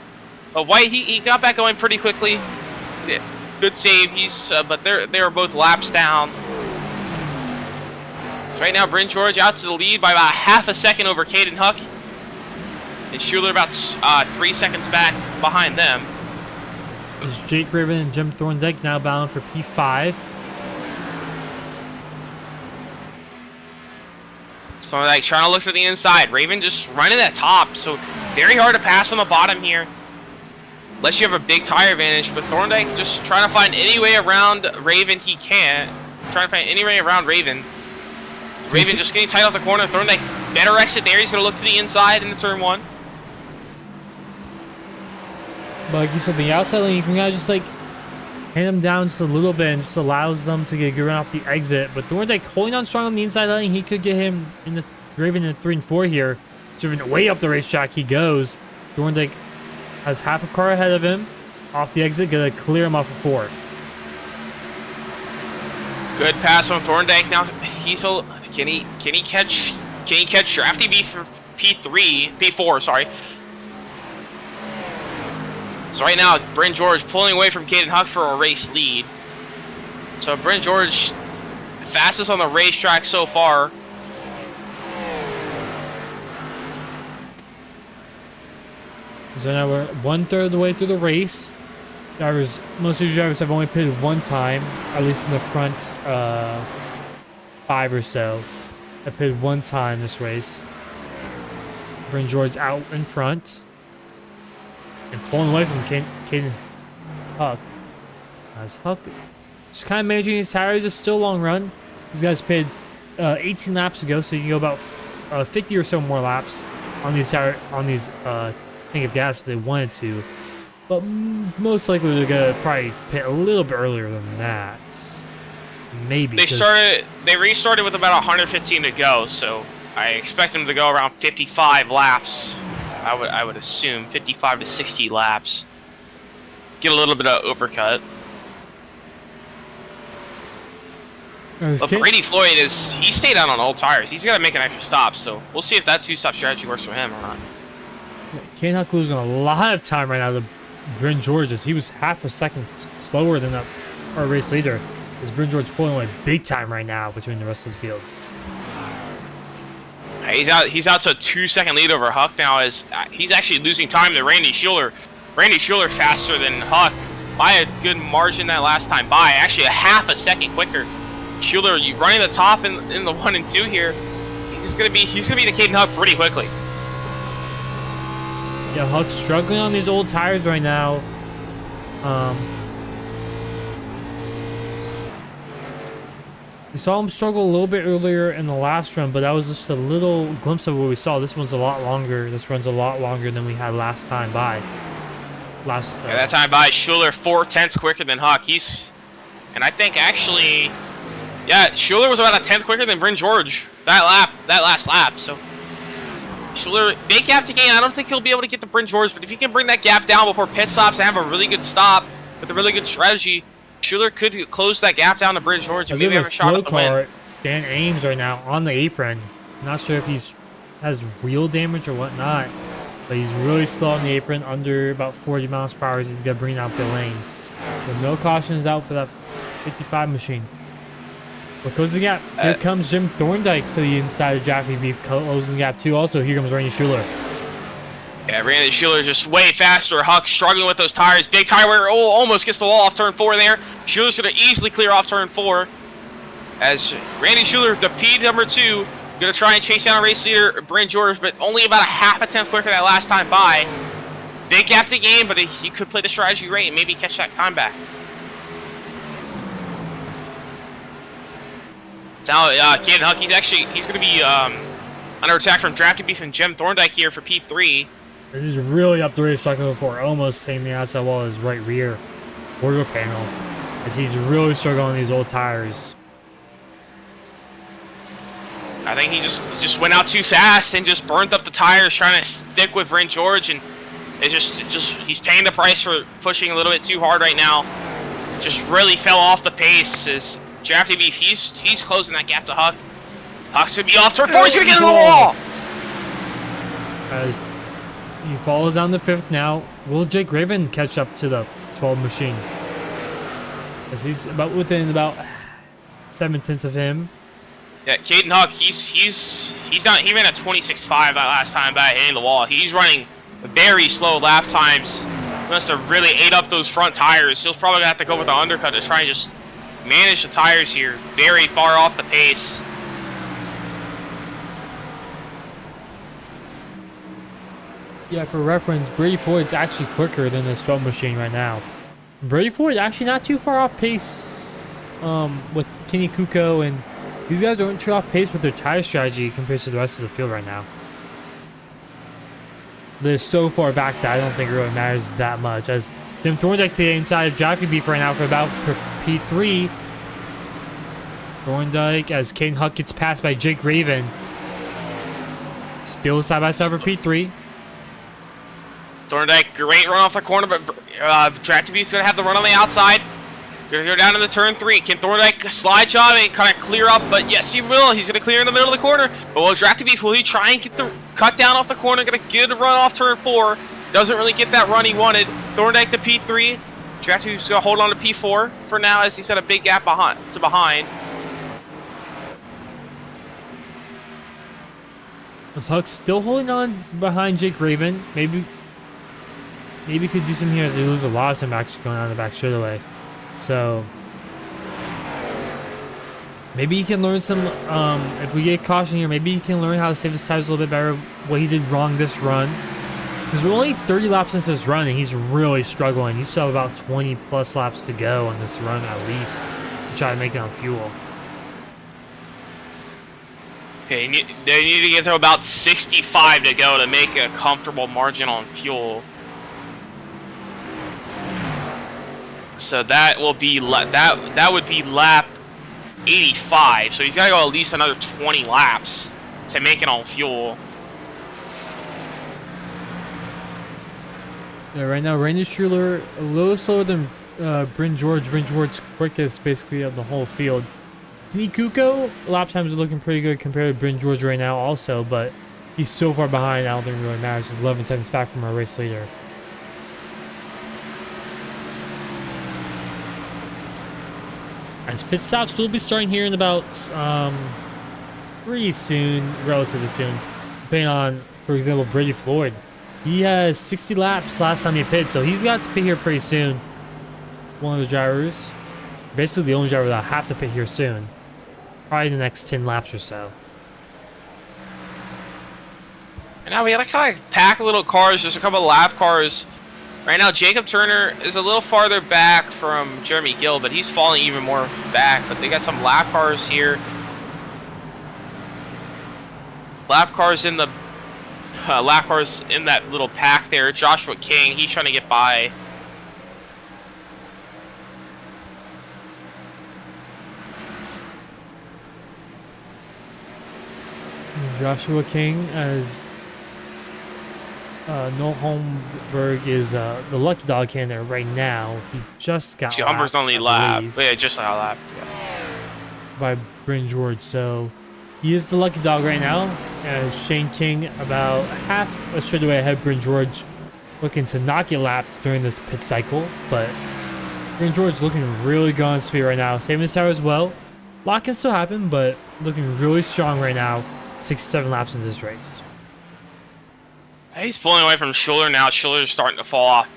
But White, he got back going pretty quickly. Yeah, good save. But they were both laps down. So right now, Brent George out to the lead by about half a second over Caden Huck. And Schuler about 3 seconds back behind them. It's Jake Raven and Jim Thorndike now bound for P5. So like trying to look for the inside. Raven just running that top, so very hard to pass on the bottom here. unless you have a big tire advantage. But Thorndike just trying to find any way around Raven he can. Trying to find any way around Raven. Raven just getting tight off the corner. Thorndike better exit there. He's going to look to the inside in the turn 1. But like you said, the outside lane, you can kind of just like hand them down just a little bit and just allows them to get a good run off the exit. But Thorndike holding on strong on the inside lane, he could get him in the Raven in 3 and 4 here. Driven way up the racetrack he goes. Thorndike has half a car ahead of him. Off the exit, gonna clear him off of 4. Good pass from Thorndike. Now he's a, can he catch Drafty B for P4, sorry. So right now, Bryn George pulling away from Caden Huck for a race lead. So Bryn George, fastest on the racetrack so far. So now we're 1/3 of the way through the race. Most of the drivers have only pitted 1 time, at least in the front 5 or so. I pitted 1 time this race. Bryn George out in front. And pulling away from Caden Huck. As Huck just kind of managing his tires, it's still a long run. These guys pitted 18 laps ago, so you can go about 50 or so more laps on these tank of gas if they wanted to. But most likely they're gonna probably pit a little bit earlier than that. Maybe. They restarted with about 115 to go, so I expect them to go around 55 laps. I would assume 55 to 60 laps. Get a little bit of overcut. But Brady Floyd he stayed out on old tires. He's got to make an extra stop, so we'll see if that 2-stop strategy works for him or not. Caden Huck losing a lot of time right now to Bryn George, as he was half a second slower than our race leader. As Bryn George pulling away big time right now between the rest of the field. He's out to a 2-second lead over Huck now, as he's actually losing time to Randy Schuler. Randy Schuler faster than Huck by a good margin that last time by, actually a half a second quicker. Schuler, you running the top in the 1 and 2 here. He's gonna be the Caden Huck pretty quickly. Yeah, Huck's struggling on these old tires right now. We saw him struggle a little bit earlier in the last run, but that was just a little glimpse of what we saw. This one's a lot longer. This run's a lot longer than we had last time by. That time by, Schuler 4/10 quicker than Huck. And I think actually, yeah, Schuler was about a 10th quicker than Bryn George that last lap. So Schuler, big gap to gain. I don't think he'll be able to get the Bryn George, but if he can bring that gap down before pit stops and have a really good stop with a really good strategy, Schuler could close that gap down to Bryn George and maybe have a shot at the win. Dan Ames right now on the apron. Not sure if has wheel damage or whatnot, but he's really slow on the apron, under about 40 miles per hour. He's gonna bring out the lane. So no cautions out for that 55 machine. What goes the gap? Here comes Jim Thorndike to the inside of Jaffe Beef, closing the gap too. Also, here comes Randy Schuler. Yeah, Randy Schuler just way faster. Huck struggling with those tires. Big tire wear, almost gets the wall off turn 4 there. Schuler's gonna easily clear off turn 4. As Randy Schuler, the P number 2, gonna try and chase down race leader Bryn George, but only about a half a tenth quicker that last time by. Big gap to gain, but he could play the strategy right and maybe catch that time back. Now, Caden Huck, he's gonna be under attack from Drafty Beef and Jim Thorndike here for P3. This is really up the racetrack before, almost hitting the outside wall of his right rear quarter panel, as he's really struggling on these old tires. I think he just went out too fast and just burnt up the tires trying to stick with Bryn George, and it just he's paying the price for pushing a little bit too hard right now. Just really fell off the pace. As Drafty Beef, he's closing that gap to Huck. Huck's gonna be off turn 4. He's gonna get in the wall. As he follows down the 5th now, will Jake Raven catch up to the 12 machine? As he's within about 7/10 of him. Yeah, Caden Huck, he's not. He ran a 26.5 that last time by hitting the wall. He's running very slow lap times. He must have really ate up those front tires. He'll probably have to go with the undercut to try and just manage the tires here. Very far off the pace. Yeah, for reference, Brady Floyd's actually quicker than the Strut Machine right now. Brady Floyd actually not too far off pace with Kenny Kuko, and these guys aren't too off pace with their tire strategy compared to the rest of the field right now. They're so far back that I don't think it really matters that much, as Jim Thorndike to the inside of Jockey Beef right now for about P3. Thorndike as Kane Huck gets passed by Jake Raven. Still side by side for P3. Thorndike, great run off the corner, but Tractor-Beef's going to have the run on the outside. Going to go down to the turn 3. Can Thorndike slide job and kind of clear up? But yes, he will. He's going to clear in the middle of the corner. But will Tractor-Beef, will he try and get the cut down off the corner? Going to get a run off turn 4. Doesn't really get that run he wanted. Thorndike to P3. Tractor-Beef's going to hold on to P4 for now, as he set a big gap behind. Was Huck still holding on behind Jake Raven? Maybe he could do something here as he loses a lot of time actually going on the back straightaway. So maybe he can learn some, if we get caution here, maybe he can learn how to save his tires a little bit better, what he did wrong this run. Because we're only 30 laps since this run, and he's really struggling. You still have about 20 plus laps to go on this run at least to try to make it on fuel. Okay, they need to get to about 65 to go to make a comfortable margin on fuel. So that will be that would be lap 85. So he's got to go at least another 20 laps to make it on fuel. Yeah, right now Randy Schuler a little slower than Bryn George. Bryn George's quickest basically of the whole field. Kenny Kuko, lap times are looking pretty good compared to Bryn George right now also, but he's so far behind I don't think it really matters. He's 11 seconds back from our race leader. As pit stops will be starting here in about pretty soon, relatively soon, depending on, for example, Brady Floyd. He has 60 laps last time he pitted, so he's got to pit here pretty soon. One of the drivers, basically the only driver that'll have to pit here soon, probably the next 10 laps or so. And now we gotta kind of pack a little cars, just a couple of lap cars. Right now, Jacob Turner is a little farther back from Jeremy Gill, but he's falling even more back. But they got some lap cars here. Lap cars in that little pack there. Joshua King, he's trying to get by. Joshua King as Noel Holmberg is the lucky dog candidate right now. He just got Holmberg's only lap. Yeah, just got lap. Yeah. By Bryn George, so he is the lucky dog right now. Shane King about half a straightaway ahead of Bryn George, looking to not get lapped during this pit cycle. But Bryn George looking really good on speed right now, saving his tire as well. A lot can still happen, but looking really strong right now. 67 laps in this race. He's pulling away from Schuler now. Schuler's starting to fall off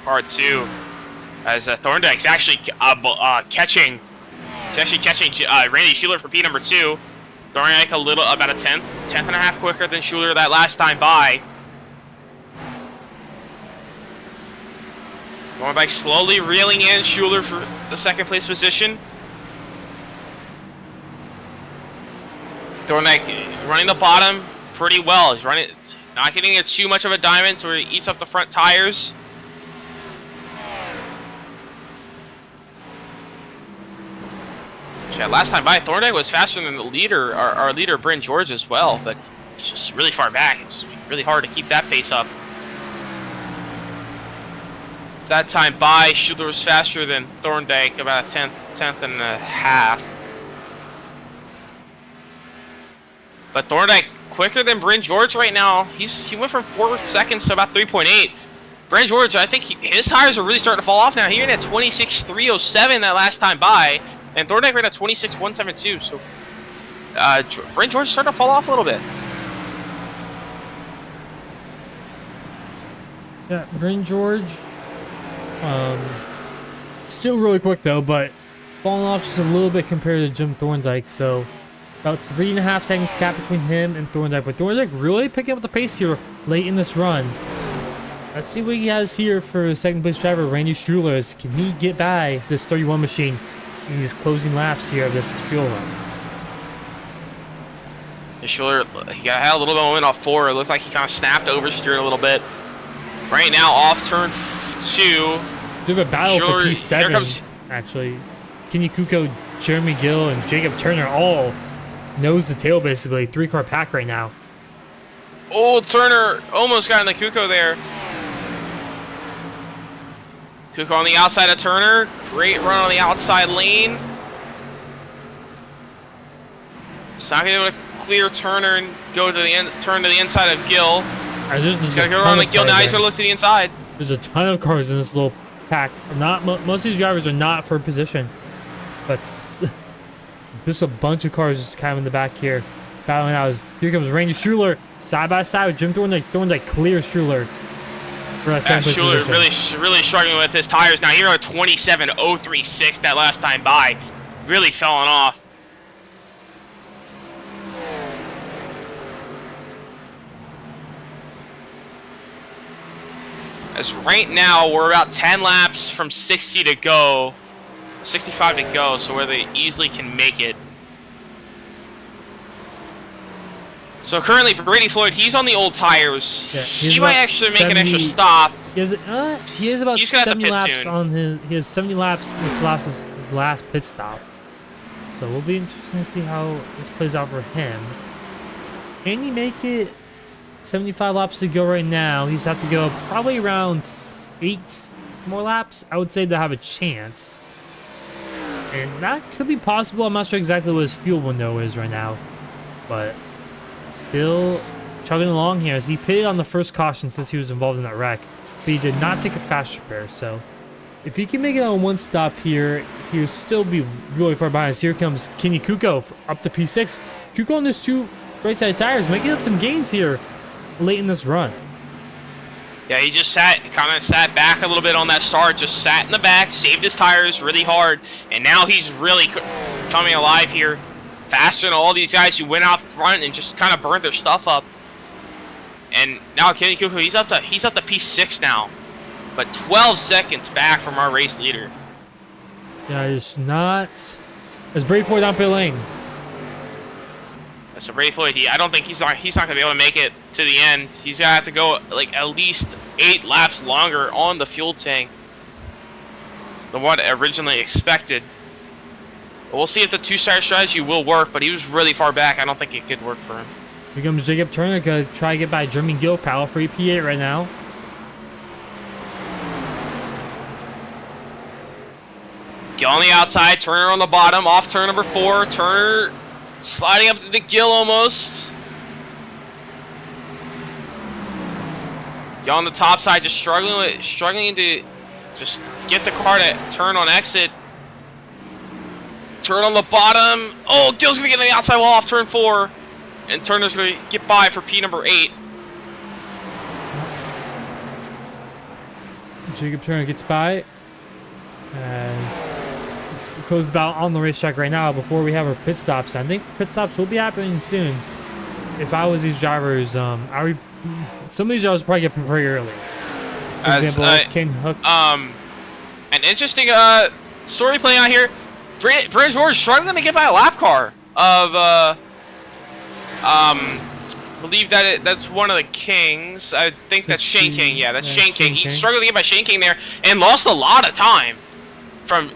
part 2. As Thorndike's actually catching Randy Schuler for P number 2. Thorndike about a tenth and a half quicker than Schuler that last time by. Thorndike slowly reeling in Schuler for the second place position. Thorndike running the bottom pretty well. He's running, not getting it too much of a diamond, so he eats up the front tires. Yeah, last time by, Thorndike was faster than the leader, our leader Bryn George as well, but he's just really far back. It's really hard to keep that pace up. That time by, Schuler was faster than Thorndike, about a tenth and a half. But Thorndike quicker than Bryn George right now. He went from 4 seconds to about 3.8. Bryn George, I think his tires are really starting to fall off now. He ran at 26.307 that last time by, and Thorndike ran at 26.172. So Bryn George is starting to fall off a little bit. Yeah, Bryn George, still really quick though, but falling off just a little bit compared to Jim Thorndike. So about 3.5 seconds gap between him and Thorndike, but Thorndike really picking up the pace here late in this run. Let's see what he has here for second place driver, Randy Struhlers. Can he get by this 31 machine in these closing laps here of this fuel run? Schuler, he had a little bit of moment off 4. It looked like he kind of snapped, oversteered a little bit. Right now, off turn 2. We have a battle Schuler, for P7, here comes, actually. Kenny Kuko, Jeremy Gill, and Jacob Turner all nose to tail, basically. 3-car pack right now. oh, Turner almost got in the Kuko there. Kuko on the outside of Turner. Great run on the outside lane. It's not going to be able to clear Turner and go to the end, turn to the inside of Gill. He's got to go around the Gill now. He's going to look to the inside. There's a ton of cars in this little pack. Most of these drivers are not for position, but there's a bunch of cars just kind of in the back here battling out. Here comes Randy Struhler side by side with Jim Thorndike. Thorndike clear Struhler for that second place position. really struggling with his tires now. Here are 27.036 that last time by, really falling off. As right now we're about 10 laps from 60 to go, 65 to go, so where they easily can make it. So currently Brady Floyd, he's on the old tires. Yeah, he might actually make an extra stop. He has about He's got the 70 pit laps tune. on he has 70 laps his last pit stop. So it'll be interesting to see how this plays out for him. Can he make it? 75 laps to go right now. He's have to go probably around 8 more laps. I would say to have a chance. And that could be possible. I'm not sure exactly what his fuel window is right now. But still chugging along here as he pitted on the first caution since he was involved in that wreck. But he did not take a fast repair. So if he can make it on one stop here, he'll still be really far behind us. Here comes Kenny Kuko up to P6. Kuko on his 2 right side tires making up some gains here late in this run. Yeah, he just kind of sat back a little bit on that start, just sat in the back, saved his tires really hard, and now he's really coming alive here, faster than all these guys who went out front and just kind of burnt their stuff up. And now Kenny Kuko, he's up to P6 now, but 12 seconds back from our race leader. Yeah, it's not as Brady Floyd down pit lane. So Brady Floyd, I don't think he's not gonna be able to make it to the end. He's gonna have to go like at least 8 laps longer on the fuel tank than what originally expected. But we'll see if the 2-star strategy will work, but he was really far back. I don't think it could work for him. Here comes Jacob Turner, gonna try to get by Jeremy Gill, power for P8 right now. Gill on the outside, Turner on the bottom, off turn number 4. Turner sliding up to the Gill almost. Gill on the top side, just struggling to just get the car to turn on exit. Turn on the bottom. Oh, Gill's gonna get on the outside wall off turn 4, and Turner's gonna get by for P number 8. Jacob Turner gets by as it's closed about on the racetrack right now before we have our pit stops. I think pit stops will be happening soon. If I was these drivers, some of these drivers probably get pretty early. For example, Ken Hook. An interesting story playing out here. Brandon George struggling to get by a lap car of believe that's one of the Kings. I think that's Shane King. Yeah, that's Shane King. He struggled to get by Shane King there and lost a lot of time from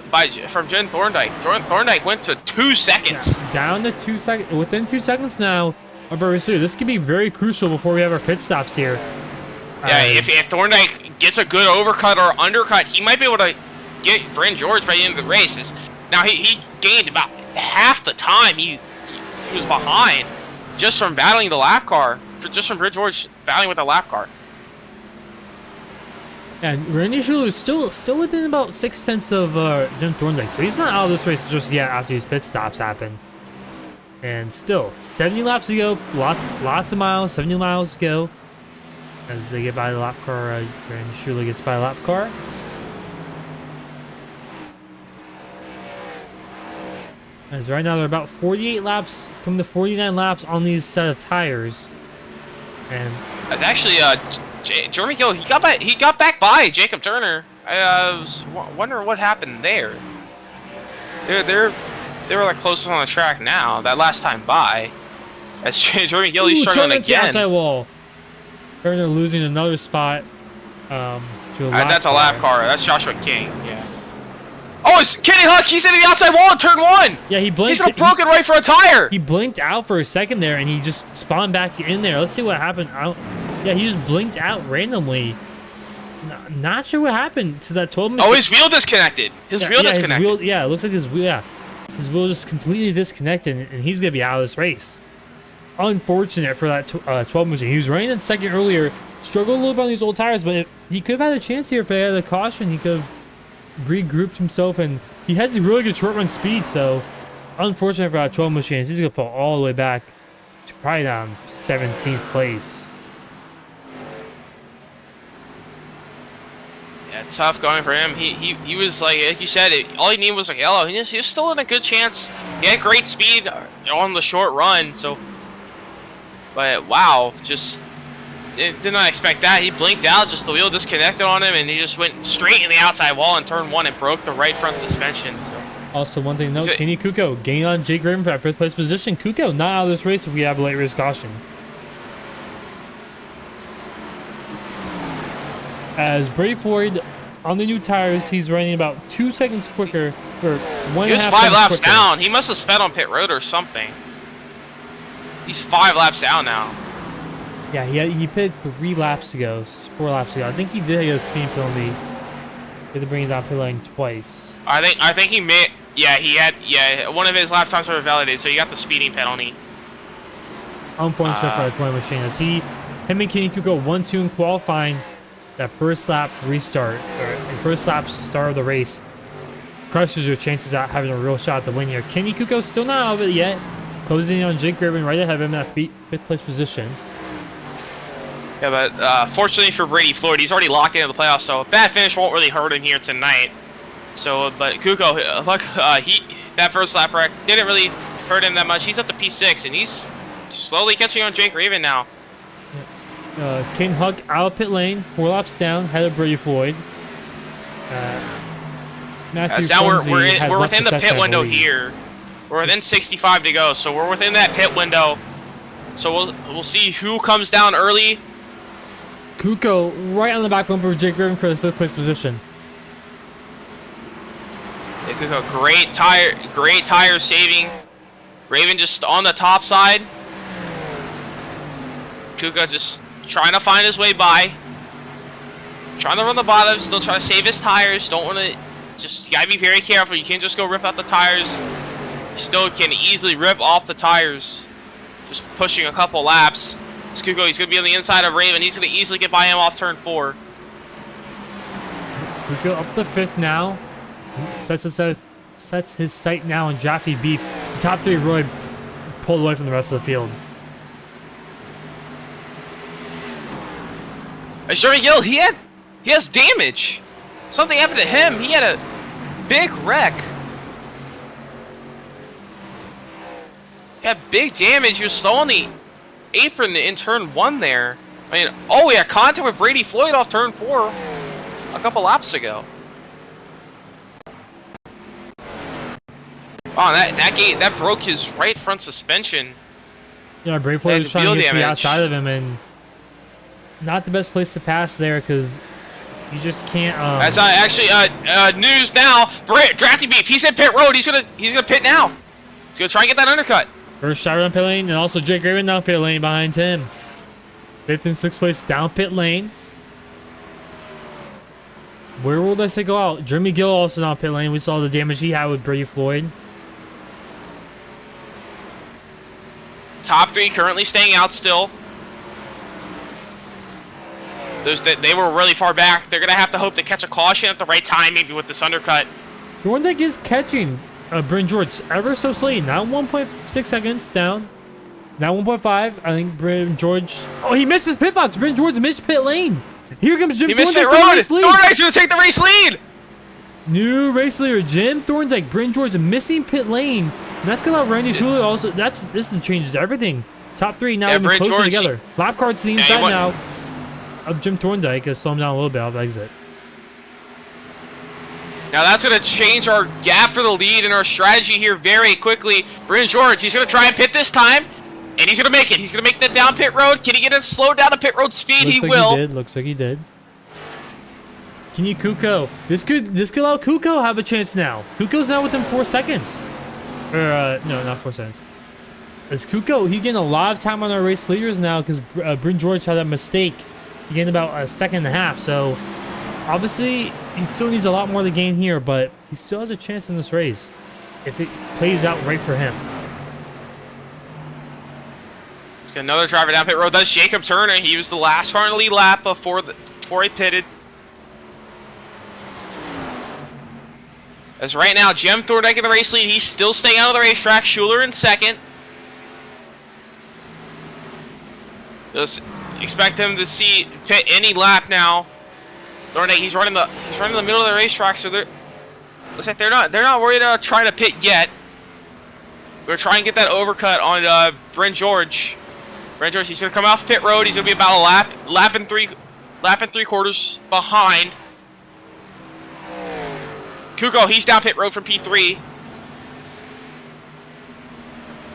Jen Thorndike. Thorndike went to 2 seconds. Yeah, down to 2 seconds. Within 2 seconds now of our race. This could be very crucial before we have our pit stops here. Yeah, if Thorndike gets a good overcut or undercut, he might be able to get Brandon George by the end of the race. Now he gained about half the time he was behind just from battling the lap car, just from Brandon George battling with the lap car. And Randy Schuler is still within about 6/10 of Jim Thorndike, so he's not out of this race just yet after these pit stops happen. And still 70 laps to go, lots of miles, 70 miles to go. As they get by the lap car, Randy Schuler gets by the lap car. As right now they're about 48 laps, coming to 49 laps on these set of tires. And that's actually Jeremy Gill, he got back by Jacob Turner. I was wondering what happened there. They were like closest on the track now. That last time by, as Jeremy Gill, he's struggling Turner to the again. outside wall. Turner losing another spot. To a lap That's a car. lap car. That's Joshua King. Yeah. Oh, it's Kenny Huck. He's in the outside wall in turn 1. Yeah, he blinked. He's gonna broken right for a tire. He blinked out for a second there, and he just spawned back in there. Let's see what happened. Yeah, he just blinked out randomly. Not sure what happened to that 12 machine. Oh, his wheel disconnected. His wheel disconnected. His wheel, yeah, it looks like his wheel. Yeah, his wheel just completely disconnected, and he's gonna be out of this race. Unfortunate for that 12 machine. He was running in second earlier, struggled a little bit on these old tires, but he could have had a chance here if they had a caution. He could have regrouped himself, and he has really good short run speed. So, unfortunate for that 12 machine. He's gonna fall all the way back to probably down 17th place. Yeah, tough going for him. He was like you said, all he needed was a yellow. He was still in a good chance. He had great speed on the short run. So, but wow, just did not expect that. He blinked out, just the wheel disconnected on him, and he just went straight in the outside wall in turn 1 and broke the right front suspension. So. Also, one thing to note, Kenny Kuko gained on Jake Griffin for that 5th place position. Kuko not out of this race if we have a late race caution. As Brady Floyd on the new tires, he's running about 2 seconds quicker, or 1.5 He was 5 seconds laps quicker. down. He must have sped on pit road or something. He's 5 laps down now. Yeah, he pitted 3 laps ago, 4 laps ago. I think he did get a speed penalty. He had to bring it down pit lane twice. I think he made. Yeah, he had. Yeah, one of his lap times were validated, so he got the speeding penalty. Unfortunate for the 20 machine. As him and Kenny Kuko 1-2 in qualifying. That first lap restart, or first lap start of the race, crushes your chances at having a real shot at the win here. Kenny Kuko still not out of it yet. Closing in on Jake Griffin right ahead of him at 5th place position. Yeah, but fortunately for Brady Floyd, he's already locked into the playoffs, so a bad finish won't really hurt him here tonight. So, but Kuko, that first lap wreck didn't really hurt him that much. He's up to P6, and he's slowly catching on Jake Raven now. Kane Huck out of pit lane, 4 laps down, head of Brady Floyd. Matthew Now we're Frenzy within the pit window here. We're within 65 to go, so we're within that pit window. So we'll see who comes down early. Kuko right on the back bumper of Jake Griffin for the 5th place position. Yeah, Kuko, great tire saving. Raven just on the top side. Kuko just trying to find his way by. Trying to run the bottom, still trying to save his tires. Don't want to, you gotta be very careful. You can't just go rip out the tires. You still can easily rip off the tires. Just pushing a couple laps. This Kuko, he's gonna be on the inside of Raven. He's gonna easily get by him off turn 4. Kuko up to 5th now. Sets his sight now on Jaffe Beef. The top 3 really pulled away from the rest of the field. Jeremy Gill, he has damage. Something happened to him. He had a big wreck. He had big damage. He was slow on the apron in turn 1 there. I mean, oh, we had contact with Brady Floyd off turn 4 a couple laps ago. Oh, that broke his right front suspension. Yeah, Brady Floyd was trying to get to the damage. outside of him, and not the best place to pass there because you just can't. That's actually news now. Drafty Beef, he's in pit road. He's gonna pit now. He's gonna try and get that undercut. First driver down pit lane, and also Jake Raven down pit lane behind him. 5th and 6th place down pit lane. Where will this go out? Jeremy Gill also down pit lane. We saw the damage he had with Brady Floyd. Top 3 currently staying out still. They were really far back. They're gonna have to hope to catch a caution at the right time, maybe with this undercut. Thorndike is catching Bryn George ever so slightly. Now 1.6 seconds down. Now 1.5. I think Bryn George. Oh, he missed his pit box. Bryn George missed pit lane. Here comes Jim He missed Thorndike pit for the road. race lead. Thorndike's gonna take the race lead. New race leader Jim Thorndike. Bryn George missing pit lane. And that's gonna allow Randy Schuler also. This changes everything. Top 3 now Yeah, even Bryn closer George, together. Lap car to the inside went- now. of Jim Thorndike has slowed him down a little bit off the exit. Now that's going to change our gap for the lead and our strategy here very quickly. Bryn George, he's going to try and pit this time, and he's going to make it. He's going to make the down pit road. Can he get it slowed down to pit road speed? He will. Looks like he did. Can you Kuko? This could allow Kuko have a chance now. Kuko's now within 4 seconds. Or no, not 4 seconds. As Kuko, he's getting a lot of time on our race leaders now because Bryn George had a mistake. He gained about a second and a half. So obviously he still needs a lot more to gain here, but he still has a chance in this race if it plays out right for him. Another driver down pit road. That's Jacob Turner. He was the last car in the lead lap before he pitted. As right now, Jim Thorndike in the race lead. He's still staying out of the racetrack. Schuler in second. Just expect him to pit any lap now. Thorndike, he's running the middle of the racetrack, so looks like they're not worried about trying to pit yet. We're trying to get that overcut on Bryn George. Bryn George, he's gonna come off pit road. He's gonna be about a lap and three quarters behind. Kuko, he's down pit road from P3.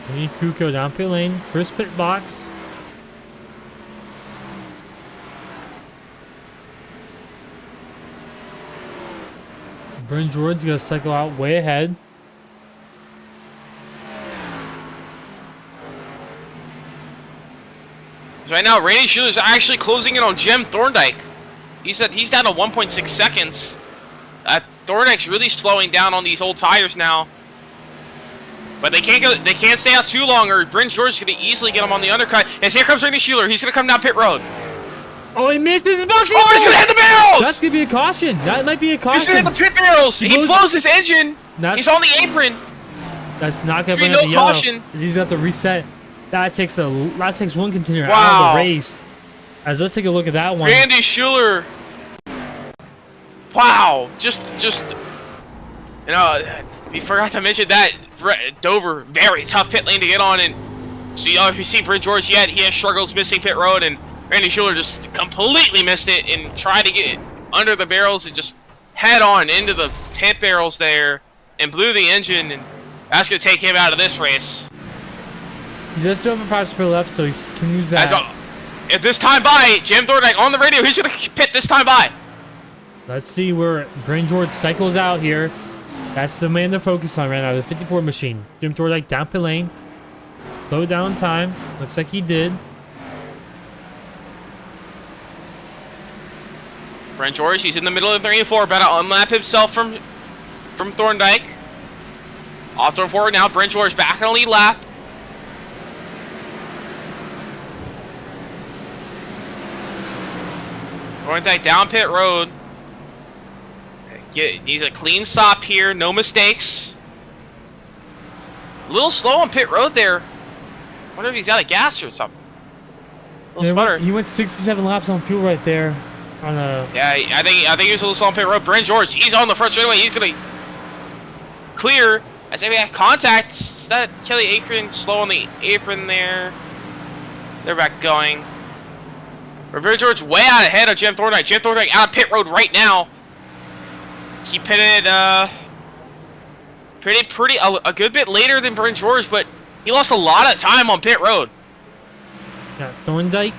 We need Kuko down pit lane. First pit box. Bryn George gonna cycle out way ahead. Right now, Randy Schuler's actually closing in on Jim Thorndike. He's down to 1.6 seconds. Thorndike's really slowing down on these old tires now. But they can't stay out too long, or Bryn George is gonna easily get him on the undercut. As here comes Randy Schuler, he's gonna come down pit road. Oh, he missed it! Oh, he's gonna hit the barrels! That's gonna be a caution. That might be a caution. He's gonna hit the pit barrels. He blows his engine. He's on the apron. That's not gonna bring up the yellow. Caution. He's got to reset. That takes one contender out of the race. As let's take a look at that one. Randy Schuler. Wow, just you know, we forgot to mention that Dover, very tough pit lane to get on, and so if you see Bryn George yet, he has struggles missing pit road, and Randy Schuler just completely missed it and tried to get under the barrels and just head on into the pit barrels there and blew the engine, and that's gonna take him out of this race. He does still have a 5 split left, so he can use that. If this time by, Jim Thorndike on the radio, he's gonna pit this time by. Let's see where Bryn George cycles out here. That's the man to focus on right now, the 54 machine. Jim Thorndike down pit lane. Slow down time. Looks like he did. Bryn George, he's in the middle of 3 and 4, about to unlap himself from Thorndike. Off turn forward now, Bryn George back on the lead lap. Thorndike down pit road. Needs a clean stop here, no mistakes. A little slow on pit road there. Wonder if he's out of gas or something. A little sputter. He went 67 laps on fuel right there. Yeah, I think he was a little slow on pit road. Bryn George, he's on the front straightaway. He's gonna clear. I say we have contact. Is that Kelly Apron slow on the apron there? They're back going. Bryn George way out ahead of Jim Thorndike. Jim Thorndike out of pit road right now. He pitted a good bit later than Bryn George, but he lost a lot of time on pit road. Yeah, Thorndike,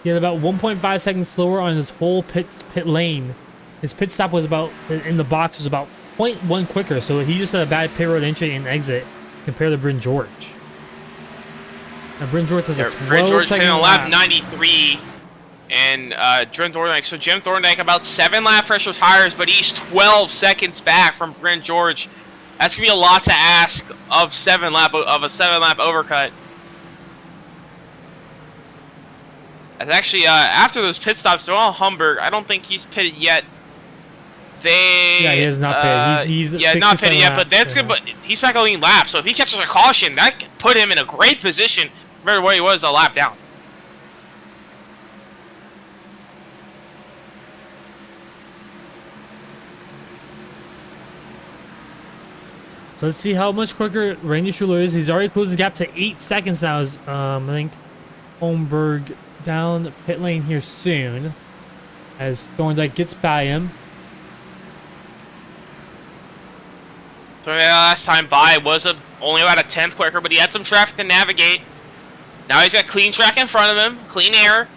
he had about 1.5 seconds slower on his whole pit lane. His pit stop was in the box was about 0.1 quicker, so he just had a bad pit road entry and exit compared to Bryn George. Now Bryn George has a 12-second lap 93. And Jim Thorndike. So Jim Thorndike about 7 lap fresher tires, but he's 12 seconds back from Bryn George. That's gonna be a lot to ask of a 7 lap overcut. That's actually after those pit stops, they're all Humberg. I don't think he's pitted yet. He has not pitted. He's not pitted yet, but that's good. But he's back on leading lap, so if he catches a caution, that could put him in a great position compared to where he was a lap down. So let's see how much quicker Randy Schuler is. He's already closed the gap to 8 seconds now. I think Holmberg down pit lane here soon. as Thorndike gets by him. Thorndike last time by was only about a 10th quicker, but he had some traffic to navigate. Now he's got clean track in front of him, clean air.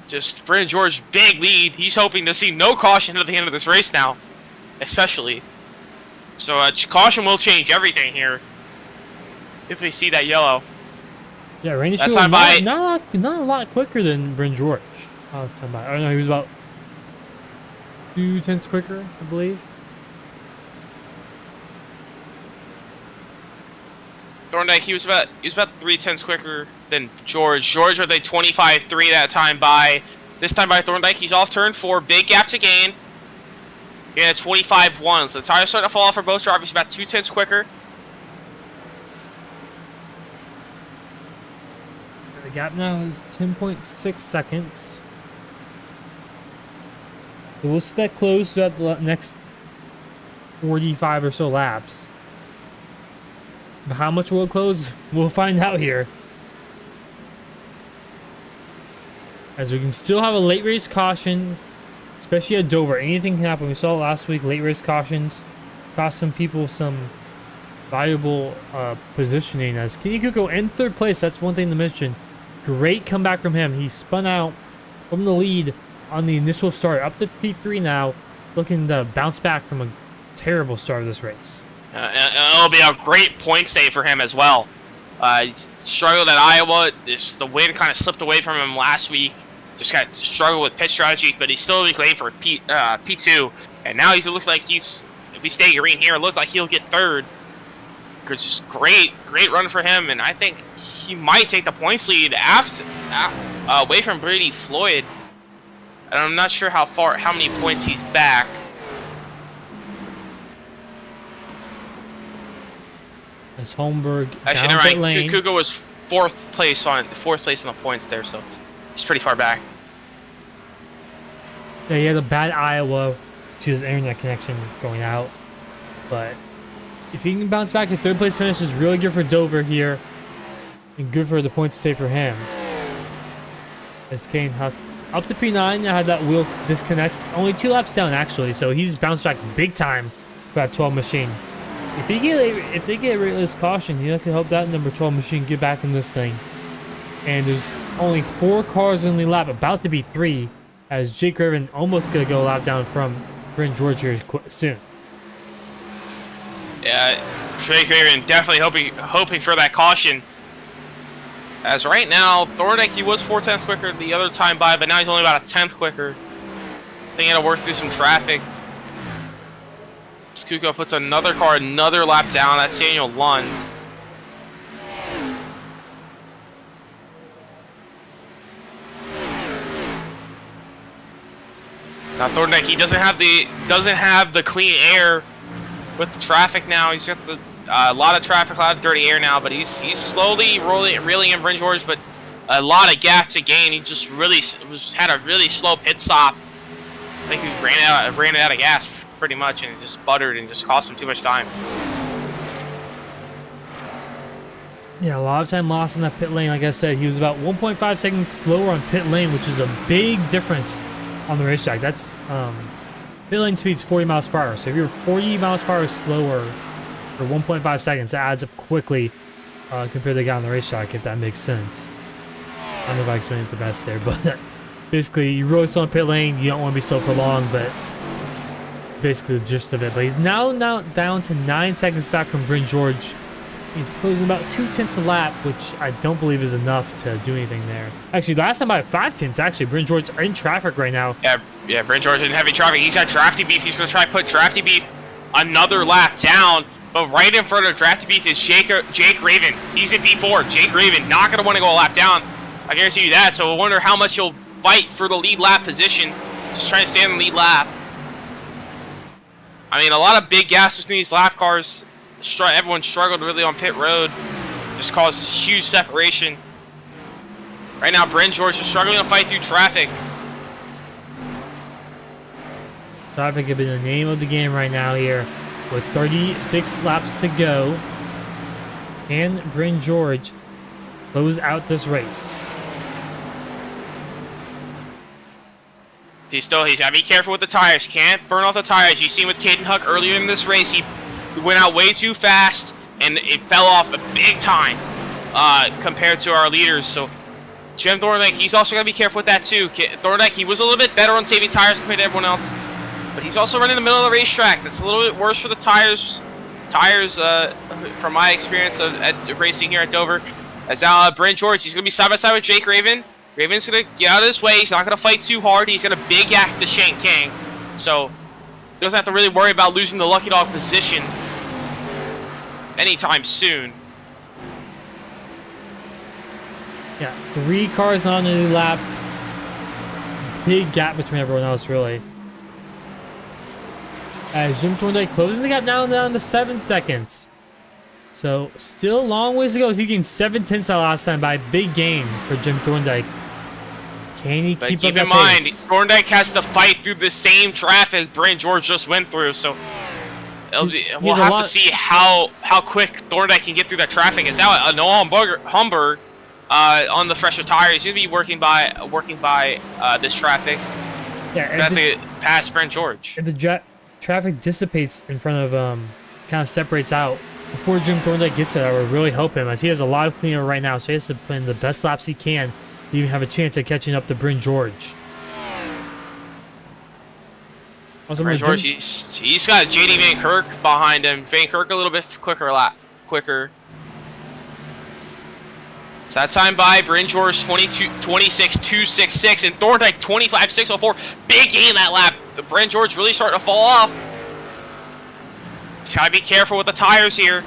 Just Brandon George, big lead. He's hoping to see no caution at the end of this race now, especially. So caution will change everything here if we see that yellow. Yeah, Randy That Stewart time by not a lot quicker than Bryn George. Time by. Oh no, he was about 2/10 quicker, I believe. Thorndike, he was about 3/10 quicker than George. George with a 25.3 that time by. This time by Thorndike, he's off turn 4, big gap to gain. He had a 25.1, so the tires starting to fall off for both drivers, about 2/10 quicker. The gap now is 10.6 seconds. So we'll see that close throughout the next 45 or so laps. But how much will it close? We'll find out here. As we can still have a late race caution, especially at Dover. Anything can happen. We saw last week, late race cautions cost some people some valuable positioning. As Kenny Kuko in 3rd place, that's one thing to mention. Great comeback from him. He spun out from the lead on the initial start, up to P3 now, looking to bounce back from a terrible start of this race. It'll be a great point save for him as well. He struggled at Iowa. The wind kind of slipped away from him last week. Just got struggled with pit strategy, but he's still waiting for P2. And now it looks like if we stay green here, it looks like he'll get 3rd. Just great run for him, and I think he might take the points lead away from Brady Floyd. And I'm not sure how many points he's back. As Holmberg Actually, down never pit mind. lane. Kuko was fourth place in the points there, so he's pretty far back. Yeah, he had a bad Iowa to his internet connection going out. But if he can bounce back, a 3rd place finish is really good for Dover here. And good for the points stay for him. As Kane Huck up to P9, I had that wheel disconnect. Only 2 laps down, actually, so he's bounced back big time for that 12 machine. If they get a rateless caution, you can help that number 12 machine get back in this thing. And there's only 4 cars in the lap, about to be 3, as Jake Raven almost gonna go a lap down from Bryn George here soon. Yeah, Jake Raven definitely hoping for that caution. As right now, Thorndike, he was 4/10 quicker the other time by, but now he's only about a 10th quicker. I think it'll work through some traffic. Kuko puts another lap down. That's Daniel Lund. Now Thorndike, he doesn't have the clean air with the traffic now. He's got a lot of traffic, a lot of dirty air now, but he's slowly reeling in Bryn George, but a lot of gap to gain. He just had a really slow pit stop. I think he ran out of gas pretty much, and it just sputtered and just cost him too much time. Yeah, a lot of time lost in that pit lane. Like I said, he was about 1.5 seconds slower on pit lane, which is a big difference on the racetrack. That's pit lane speed's 40 miles per hour. So if you're 40 miles per hour slower for 1.5 seconds, that adds up quickly compared to the guy on the racetrack, if that makes sense. I don't know if I explained it the best there, but basically, you really slow in pit lane, you don't want to be slow for long, but basically the gist of it. But he's now down to 9 seconds back from Bryn George. He's closing about 2/10 a lap, which I don't believe is enough to do anything there. Actually, last time by 5/10, actually, Bryn George in traffic right now. Yeah, Bryn George in heavy traffic. He's got Drafty Beef. He's going to try to put Drafty Beef another lap down. But right in front of Drafty Beef is Jake Raven. He's in P4. Jake Raven not going to want to go a lap down. I guarantee you that. So I wonder how much he'll fight for the lead lap position. Just trying to stay on the lead lap. I mean, a lot of big gas between these lap cars. Everyone struggled really on pit road. Just caused huge separation. Right now, Bryn George is struggling to fight through traffic. Traffic has been the name of the game right now here. With 36 laps to go. And Bryn George close out this race. He's gotta be careful with the tires. Can't burn off the tires. You seen with Caden Huck earlier in this race, he went out way too fast and it fell off a big time compared to our leaders. So Jim Thorndike, he's also gotta be careful with that too. Thorndike, he was a little bit better on saving tires compared to everyone else, but he's also running in the middle of the racetrack. That's a little bit worse for the tires. From my experience at racing here at Dover. As now Brent George, he's gonna be side by side with Jake Raven. Raven's gonna get out of his way. He's not gonna fight too hard. He's gonna big yak the Shane King, so doesn't have to really worry about losing the lucky dog position anytime soon. Yeah, 3 cars not on the new lap. Big gap between everyone else, really. As Jim Thorndike closing the gap down to 7 seconds. So, still a long ways to go. He gained 7 tenths that last time by a big gain for Jim Thorndike. Can he keep up that pace? Keep in mind, Thorndike has to fight through the same traffic Brent George just went through, so we'll have to see how quick Thorndike can get through that traffic. It's now a Noah Humber on the fresher tire. He's going to be working by this traffic. Yeah, have to pass Brent George. If the traffic dissipates in front of, kind of separates out, before Jim Thorndike gets it, I would really help him, as he has a lot of cleaner right now, so he has to put in the best laps he can to even have a chance at catching up to Bryn George. Also, Bryn George, he's got JD Van Kirk behind him. Van Kirk a little bit quicker. So that time by Bryn George 26.266 and Thorndike 25.604. Big gain that lap. Bryn George really starting to fall off. He's gotta be careful with the tires here.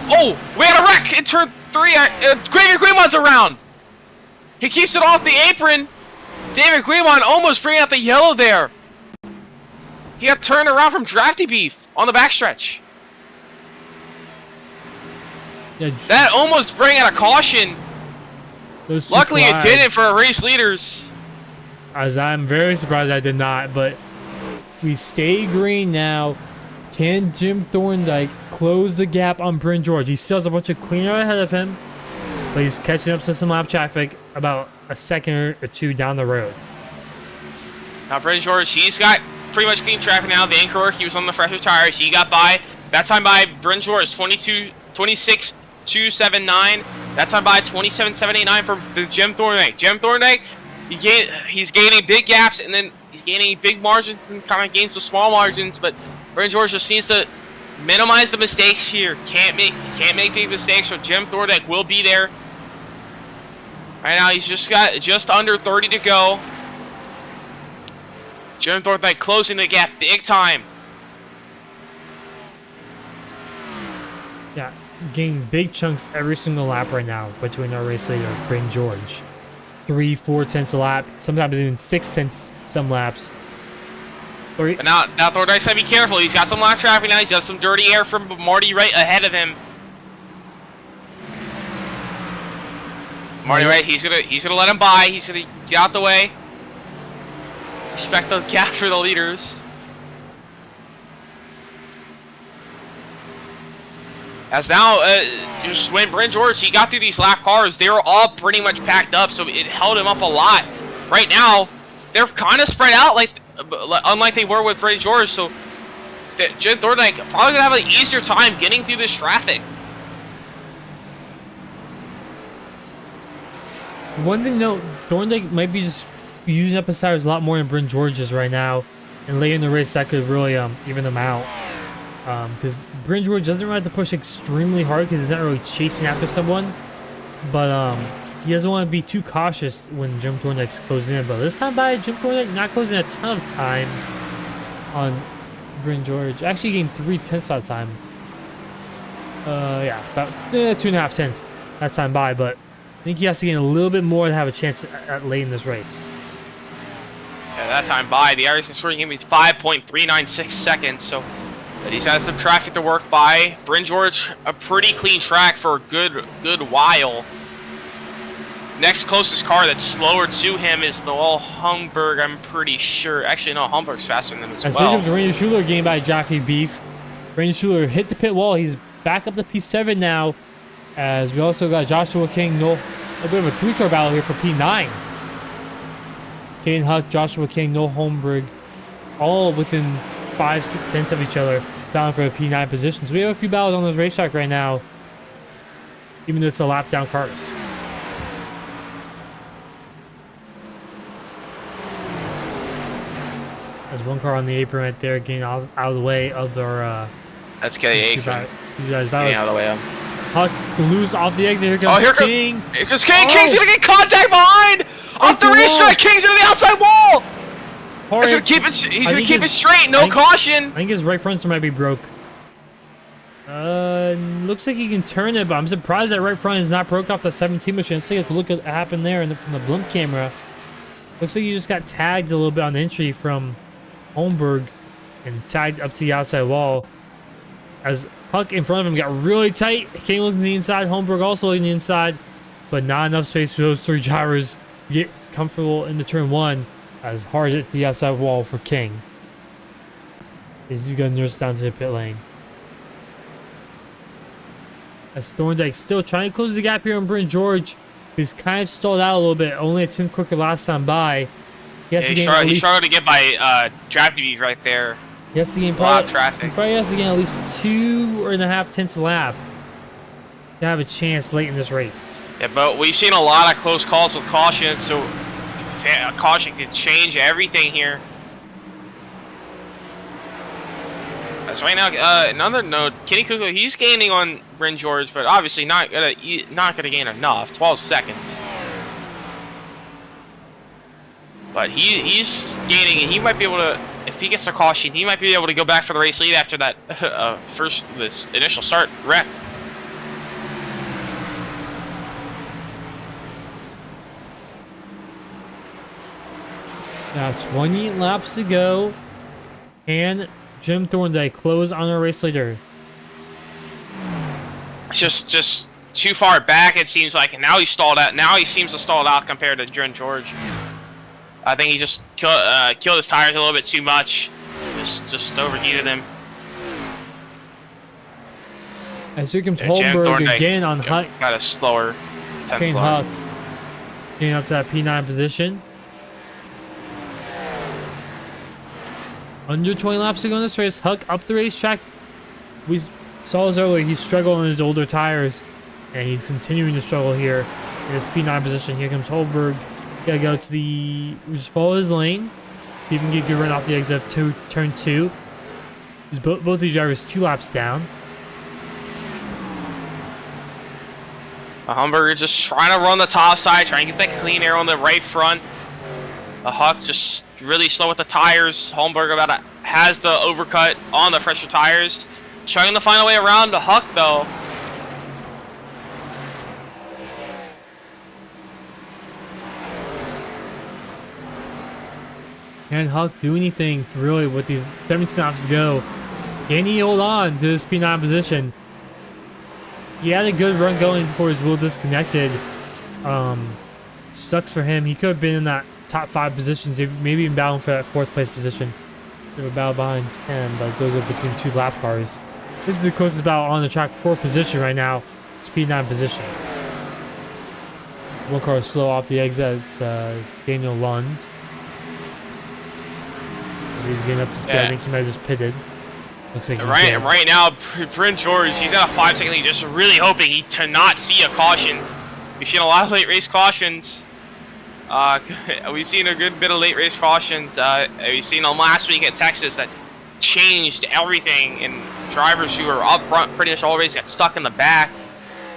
Oh, we had a wreck in turn 3. David Guimon's around. He keeps it off the apron. David Guimon almost bringing out the yellow there. He got turned around from Drafty Beef on the backstretch. Yeah, that almost bring out a caution. Luckily it didn't for our race leaders. As I'm very surprised I did not, but we stay green now. Can Jim Thorndike close the gap on Bryn George? He still has a bunch of cleaner ahead of him, but he's catching up to some lap traffic about a second or 2 down the road. Now Bryn George, he's got pretty much clean traffic now. Van Kirk, he was on the fresher tires. He got by. That time by Bryn George, 26.279. That time by 27.789 for the Jim Thorndike. Jim Thorndike, he's gaining big gaps, and then he's gaining big margins and kind of gains some small margins, but Bryn George just needs to minimize the mistakes here. Can't make big mistakes, so Jim Thorndike will be there. Right now he's just got just under 30 to go. Jim Thorndike closing the gap big time. Yeah, gaining big chunks every single lap right now between our race leader, Bryn George. 3-4 tenths a lap, sometimes even 6 tenths some laps. But now Thorndike's gotta be careful. He's got some lap traffic now. He's got some dirty air from Marty right ahead of him. Marty right, he's gonna let him by. He's gonna get out the way. Respect the gap for the leaders. As now, just when Bryn George, he got through these lap cars, they were all pretty much packed up, so it held him up a lot. Right now, they're kind of spread out, unlike they were with Bryn George, so Jim Thorndike probably gonna have an easier time getting through this traffic. One thing to note, Thorndike might be just using up his tires a lot more than Bryn George is right now, and later in the race that could really even them out. Because Bryn George doesn't really have to push extremely hard because he's not really chasing after someone, but he doesn't want to be too cautious when Jim Thorndike's closing in. But this time by Jim Thorndike not closing a ton of time on Bryn George. Actually gained 3 tenths that time. Yeah, about 2.5 tenths that time by, but I think he has to gain a little bit more to have a chance at late in this race. Yeah, that time by, the Irish is scoring him 5.396 seconds, so he's had some traffic to work by. Bryn George, a pretty clean track for a good while. Next closest car that's slower to him is Noel Humberg, I'm pretty sure. Actually, no, Humberg's faster than him as well. As here comes Rainer Schuler gained by Jaffe Beef. Rainer Schuler hit the pit wall. He's back up to P7 now. As we also got Joshua King, a bit of a 3-car battle here for P9. Kane Huck, Joshua King, Noel Holmberg, all within 5-6 tenths of each other, down for a P9 position. So we have a few battles on this racetrack right now, even though it's a lap down cars. There's one car on the apron right there, getting out of the way of their. That's Kenny. You guys Getting battles. out of the way. Huck loose off the exit. Here comes King. Here comes King. King's gonna get contact behind. Off the racetrack. King's into the outside wall. He's gonna keep it straight. No caution. I think his right fronts might be broke. Looks like he can turn it, but I'm surprised that right front is not broke off the 17 machine. Let's take a look at what happened there from the blimp camera. Looks like he just got tagged a little bit on the entry from Holmberg and tagged up to the outside wall. As Huck in front of him got really tight. King looking to the inside. Holmberg also looking to the inside, but not enough space for those 3 drivers to get comfortable into turn 1. As hard at the outside wall for King. He's going to nurse down to the pit lane. As Thorndike still trying to close the gap here on Brent George. He's kind of stalled out a little bit. Only a 10th quicker last time by. He struggled to get by Draft DBs right there. He has to gain traffic. He probably has to gain at least 2.5 tenths a lap to have a chance late in this race. Yeah, but we've seen a lot of close calls with caution, so caution can change everything here. As right now, another note, Kenny Kuko, he's gaining on Bryn George, but obviously not gonna gain enough. 12 seconds. But he's gaining, and he might be able to, if he gets a caution, he might be able to go back for the race lead after that this initial start wreck. Now 20 laps to go, and Jim Thorndike close on our race leader. Just too far back, it seems like, and now he's stalled out. Now he seems to stalled out compared to Bryn George. I think he just killed his tires a little bit too much. Just overheated him. As here comes Holmberg again on Huck. Got a slower. Kane Huck getting up to that P9 position. Under 20 laps to go in this race. Huck up the racetrack. We saw this earlier. He's struggling on his older tires, and he's continuing to struggle here in his P9 position. Here comes Holmberg. Gotta go to the. Just follow his lane. See if he can get a good run off the exit of turn 2. Both these drivers 2 laps down. Humber just trying to run the top side, trying to get that clean air on the right front. Huck just really slow with the tires. Holmberg has the overcut on the fresher tires. Trying to find a way around the Huck though. Can Huck do anything really with these 17 laps to go? Can he hold on to this P9 position? He had a good run going before his wheel disconnected. Sucks for him. He could have been in that top 5 positions, maybe even battling for that 4th place position. They were battle behind him, but those are between 2 lap cars. This is the closest battle on the track 4 position right now. Speed 9 position. One car slow off the exit. It's Daniel Lund. As he's getting up to speed, I think he might have just pitted. Looks like right now, Bryn George, he's at a 5-second lead, just really hoping to not see a caution. We've seen a lot of late race cautions. We've seen a good bit of late race cautions. We've seen them last week at Texas that changed everything, and drivers who were up front pretty much always got stuck in the back.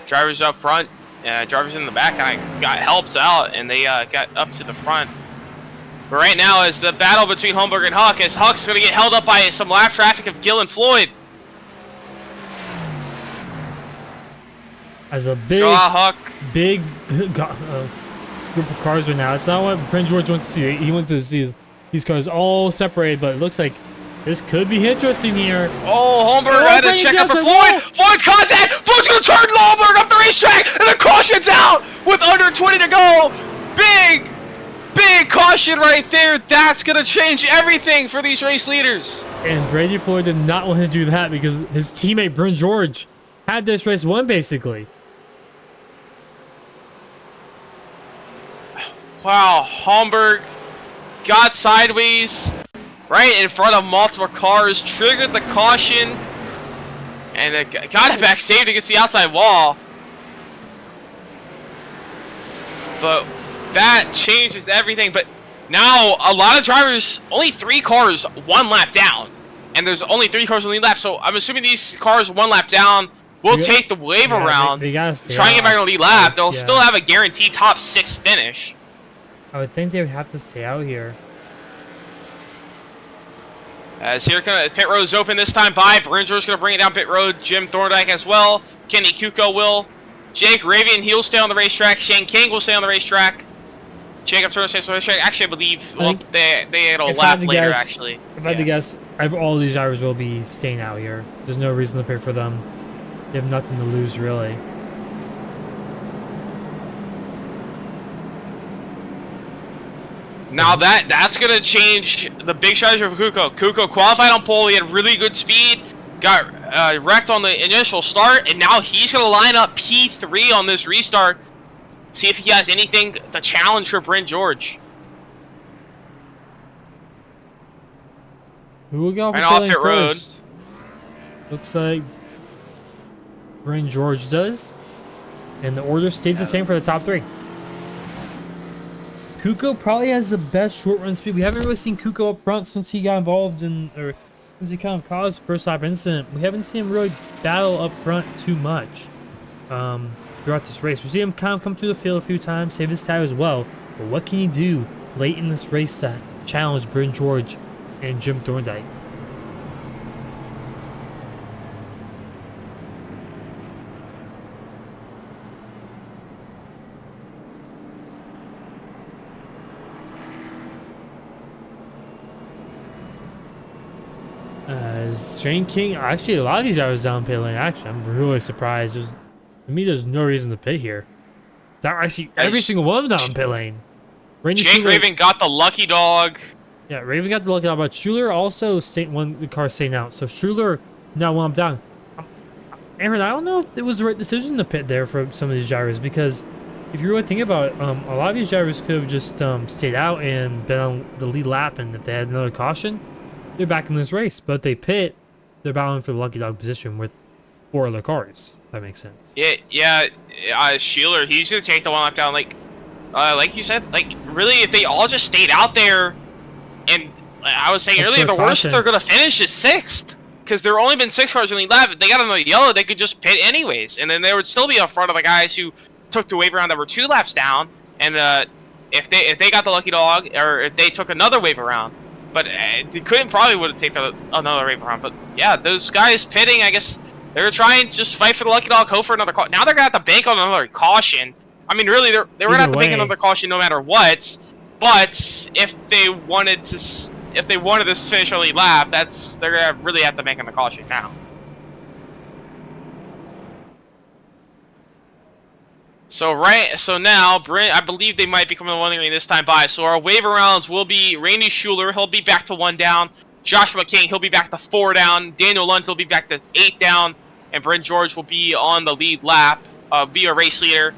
Drivers up front, drivers in the back kind of got helped out, and they got up to the front. But right now is the battle between Holmberg and Huck, as Huck's going to get held up by some lap traffic of Gill and Floyd. As a big group of cars right now. It's not what Bryn George wants to see. He wants to see these cars all separated, but it looks like this could be interesting here. Oh, Holmberg had to check out for Floyd. Floyd's contact. Floyd's going to turn Holmberg up the racetrack, and the caution's out with under 20 to go. Big caution right there. That's going to change everything for these race leaders. And Brady Floyd did not want to do that because his teammate Bryn George had this race won, basically. Wow, Homburg got sideways right in front of multiple cars, triggered the caution, and it got it back saved against the outside wall. But that changes everything. But now a lot of drivers, only 3 cars 1 lap down, and there's only 3 cars on the lap. So I'm assuming these cars 1 lap down will take the wave around, they gotta stay try and get back on the lead lap. They'll yeah. still have a guaranteed top 6 finish. I would think they would have to stay out here. As here comes pit road's open this time by Bringer's gonna bring it down pit road. Jim Thorndike as well. Kenny Kuko will. Jake Ravian, he'll stay on the racetrack. Shane King will stay on the racetrack. Jacob Turner stays on the racetrack. Actually, I believe they had a lap later. Actually, if I had to guess, all these drivers will be staying out here. There's no reason to pay for them. They have nothing to lose, really. Now that's gonna change the big strategy for Kuko. Kuko qualified on pole. He had really good speed. Got wrecked on the initial start, and now he's gonna line up P3 on this restart. See if he has anything to challenge for Bryn George. Who will go off pit road? First? Looks like Bryn George does, and the order stays the same for the top 3. Kuko probably has the best short run speed. We haven't really seen Kuko up front since he got involved in, or since he kind of caused first lap incident. We haven't seen him really battle up front too much throughout this race. We see him kind of come through the field a few times, save his tire as well. But what can he do late in this race to challenge Bryn George and Jim Thorndike? Shane King, actually a lot of these drivers down pit lane. Actually, I'm really surprised. To me, there's no reason to pit here. Actually, every single one of them down pit lane. Jake Raven got the lucky dog. Yeah, Raven got the lucky dog, but Schuler also stayed the car staying out. So Schuler now one up down. Aaron, I don't know if it was the right decision to pit there for some of these drivers, because if you really think about it, a lot of these drivers could have just stayed out and been on the lead lap, and if they had another caution, they're back in this race. But they pit, they're battling for the lucky dog position with 4 other cars. If that makes sense. Yeah. Schuler, he's gonna take the 1 lap down. Like you said, like really, if they all just stayed out there, and I was saying earlier, the worst they're gonna finish is 6th, because there only been 6 cars in the lap. If they got another yellow, they could just pit anyways, and then they would still be in front of the guys who took the wave around that were 2 laps down. And if they got the lucky dog, or if they took another wave around. But they probably would have taken another wave around. But yeah, those guys pitting, I guess they're trying to just fight for the lucky dog, hope for another caution. Now they're gonna have to bank on another caution. I mean, really, they were gonna have to bank another caution no matter what. But if they wanted to finish early lap, they're gonna really have to bank on the caution now. So now, I believe they might be coming to 1 green this time by. So our wave rounds will be Randy Schuler, he'll be back to 1 down. Joshua King, he'll be back to 4 down. Daniel Lund, he'll be back to 8 down. And Bryn George will be on the lead lap, be a race leader.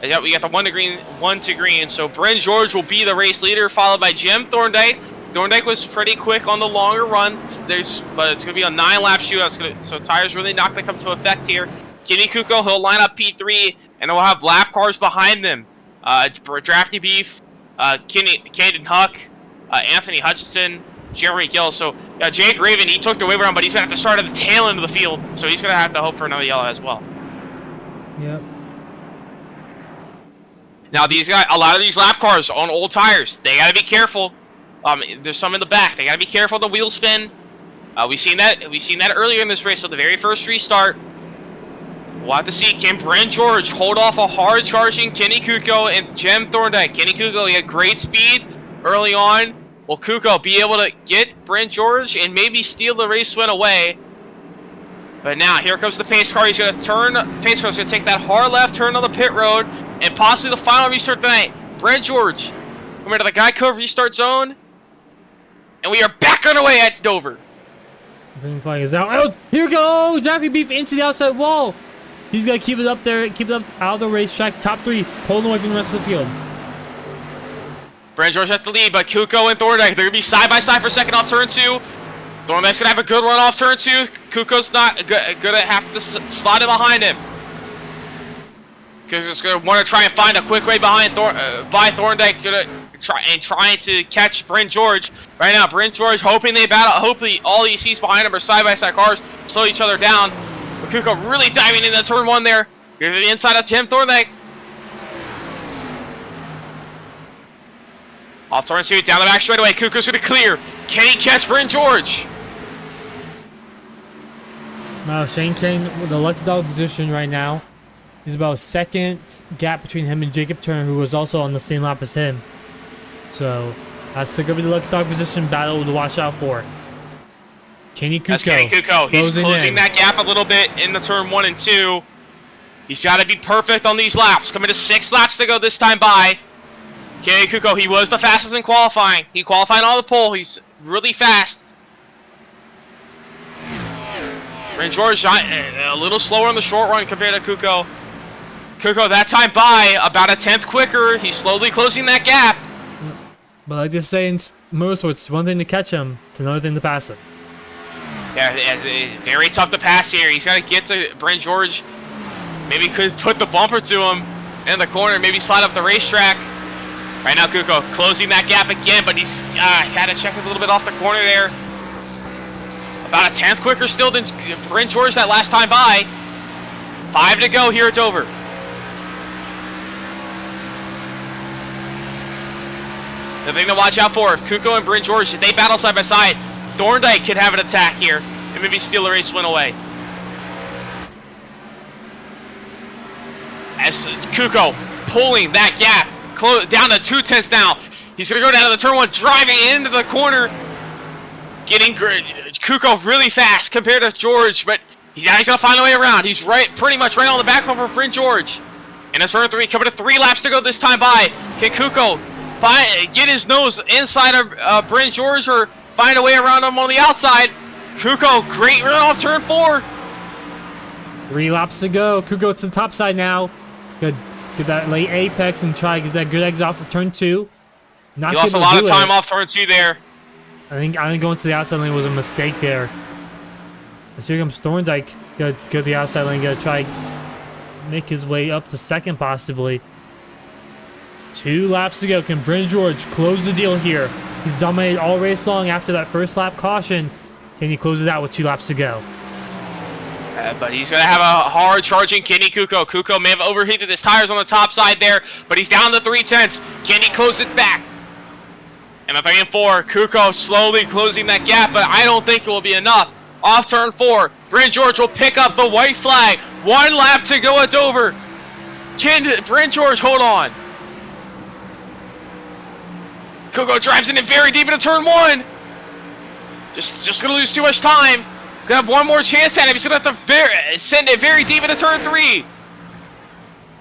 Yeah, we got the 1 to green. So Bryn George will be the race leader, followed by Jim Thorndike. Thorndike was pretty quick on the longer run. But it's going to be a 9-lap shootout. So tires really not going to come to effect here. Kenny Kuko, he'll line up P3. And we'll have lap cars behind them. Drafty Beef, Caden Huck, Anthony Hutchinson, Jeremy Gill. So Jake Raven, he took the wave around, but he's going to have to start at the tail end of the field. So he's going to have to hope for another yellow as well. Yep. Now a lot of these lap cars on old tires, they got to be careful. There's some in the back. They got to be careful of the wheel spin. We've seen that earlier in this race. So the very first restart. We'll have to see, can Bryn George hold off a hard-charging Kenny Kuko and Jim Thorndike? Kenny Kuko, he had great speed early on. Will Kuko be able to get Bryn George and maybe steal the race win away? But now, here comes the pace car. He's going to turn. Pace car's going to take that hard left turn on the pit road and possibly the final restart tonight. Bryn George, coming to the Geico restart zone. And we are back underway at Dover. Green flag is out. Oh, here goes Drafty Beef into the outside wall. He's got to keep it up there, keep it up out of the racetrack. Top 3, pulling away from the rest of the field. Brand George has the lead, but Kuko and Thorndike, they're going to be side by side for second off turn 2. Thorndike's going to have a good run off turn 2. Kuko's not going to have to slide in behind him. Kuko's going to want to try and find a quick way behind by Thorndike. Going to trying to catch Brand George. Right now, Brand George hoping they battle. Hopefully all he sees behind him are side by side cars. Slow each other down. But Kuko really diving into turn 1 there. Get to the inside of Tim Thorndike. Off turn 2, down the back straightaway. Kuko's going to clear. Can he catch Brand George? Now, Shane Kane with the lucky dog position right now. He's about a second gap between him and Jacob Turner, who was also on the same lap as him. So, that's going to be the lucky dog position battle to watch out for. Kenny Kuko. That's Kenny Kuko. He's closing that gap a little bit in the turn 1 and 2. He's got to be perfect on these laps. Coming to 6 laps to go this time by. Kenny Kuko, he was the fastest in qualifying. He qualified on the pole. He's really fast. Brand George a little slower on the short run compared to Kuko. Kuko that time by about a 10th quicker. He's slowly closing that gap. But like they say in motorsports, it's one thing to catch him, it's another thing to pass him. Yeah, it's very tough to pass here. He's got to get to Brand George. Maybe could put the bumper to him in the corner. Maybe slide up the racetrack. Right now, Kuko closing that gap again, but he's had to check it a little bit off the corner there. About a 10th quicker still than Brand George that last time by. 5 to go here at Dover. The thing to watch out for, if Kuko and Brand George, if they battle side by side, Thorndike could have an attack here and maybe steal the race win away. As Kuko pulling that gap down to 2/10 now. He's going to go down to the turn 1, driving into the corner. Getting Kuko really fast compared to George, but he's going to find a way around. He's pretty much right on the back bumper for Brand George. And it's turn 3, coming to 3 laps to go this time by. Can Kuko get his nose inside of Brand George or find a way around him on the outside? Kuko, great run off turn 4. 3 laps to go. Kuko to the top side now. Good. Get that late apex and try to get that good exit off of turn 2. Not he lost a lot of time off turn 2 there. I think going to the outside lane was a mistake there. As here comes Thorndike. Go to the outside lane. Gotta try make his way up to second possibly. 2 laps to go. Can Brand George close the deal here? He's dominated all race long after that first lap caution. Can he close it out with 2 laps to go? But he's going to have a hard charging Kenny Kuko. Kuko may have overheated his tires on the top side there, but he's down to 3/10. Can he close it back? And the 3 and 4, Kuko slowly closing that gap, but I don't think it will be enough. Off turn 4, Brand George will pick up the white flag. 1 lap to go at Dover. Can Brand George hold on? Kuko drives in very deep into turn 1. Just going to lose too much time. Gonna have one more chance at him. He's gonna have to send it very deep into turn 3.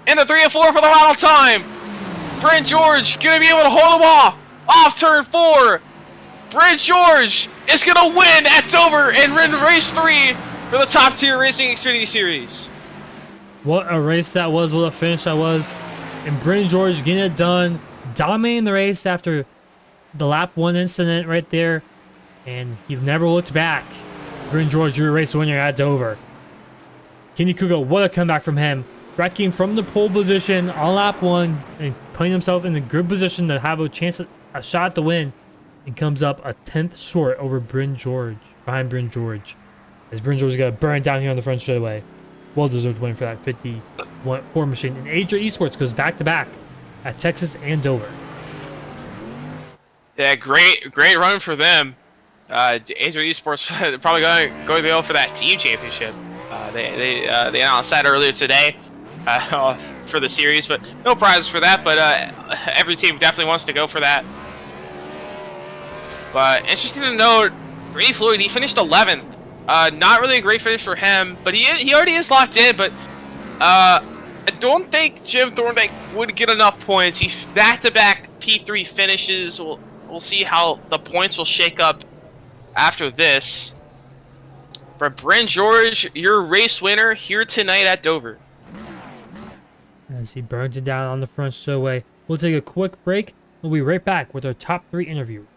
And the 3 and 4 for the final time. Brand George gonna be able to hold him off turn 4. Brand George is gonna win at Dover and win race 3 for the Top Tier Racing Xfinity Series. What a race that was! What a finish that was! And Brand George getting it done, dominating the race after the lap 1 incident right there, and you've never looked back. Brand George, you're a race winner at Dover. Kenny Kuko, what a comeback from him. Wrecking from the pole position on lap 1 and putting himself in the good position to have a chance at a shot to win. And comes up a 10th short over Brand George, behind Brand George. As Brand George got burned down here on the front straightaway. Well deserved win for that 54 machine. And Adria Esports goes back to back at Texas and Dover. Yeah, great run for them. Adria Esports probably going to go for that team championship. They announced that earlier today for the series, but no prizes for that. But every team definitely wants to go for that. But interesting to note, Brady Floyd, he finished 11th. Not really a great finish for him, but he already is locked in. But I don't think Jim Thorndike would get enough points. He back-to-back P3 finishes. We'll see how the points will shake up after this. For Brand George, your race winner here tonight at Dover. As he burns it down on the front straightaway. We'll take a quick break. We'll be right back with our top 3 interviews.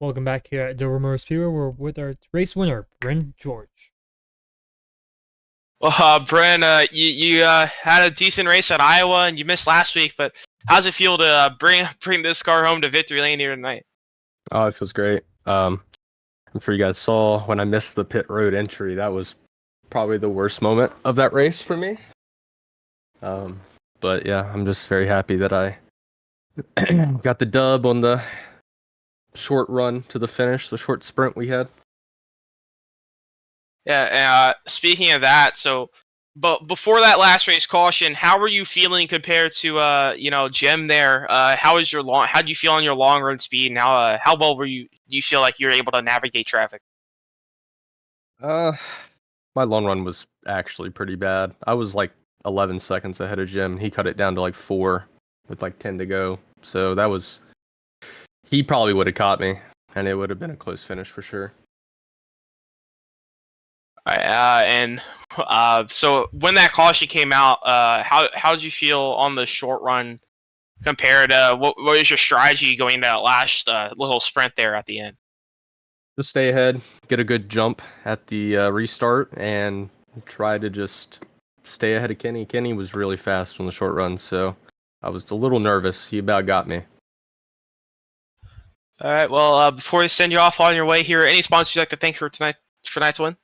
Welcome back here at the Rumor Speedway. We're with our race winner, Bryn George. Well, Bren, you had a decent race at Iowa, and you missed last week. But how's it feel to bring this car home to victory lane here tonight? Oh, it feels great. I'm sure you guys saw when I missed the pit road entry. That was probably the worst moment of that race for me. But yeah, I'm just very happy that I got the dub on the short run to the finish, the short sprint we had. Yeah. Speaking of that, but before that last race caution, how were you feeling compared to Jim there? How is your How do you feel on your long run speed, and how well do you feel like you're able to navigate traffic? Uh, my long run was actually pretty bad. I was like 11 seconds ahead of Jim. He cut it down to like 4 with like 10 to go. So that was, he probably would have caught me, and it would have been a close finish for sure. All right, so when that caution came out, how did you feel on the short run compared to what was your strategy going to that last little sprint there at the end? Just stay ahead, get a good jump at the restart, and try to just stay ahead of Kenny. Kenny was really fast on the short run, so I was a little nervous. He about got me. All right. Well, before we send you off on your way here, any sponsors you'd like to thank for tonight's win?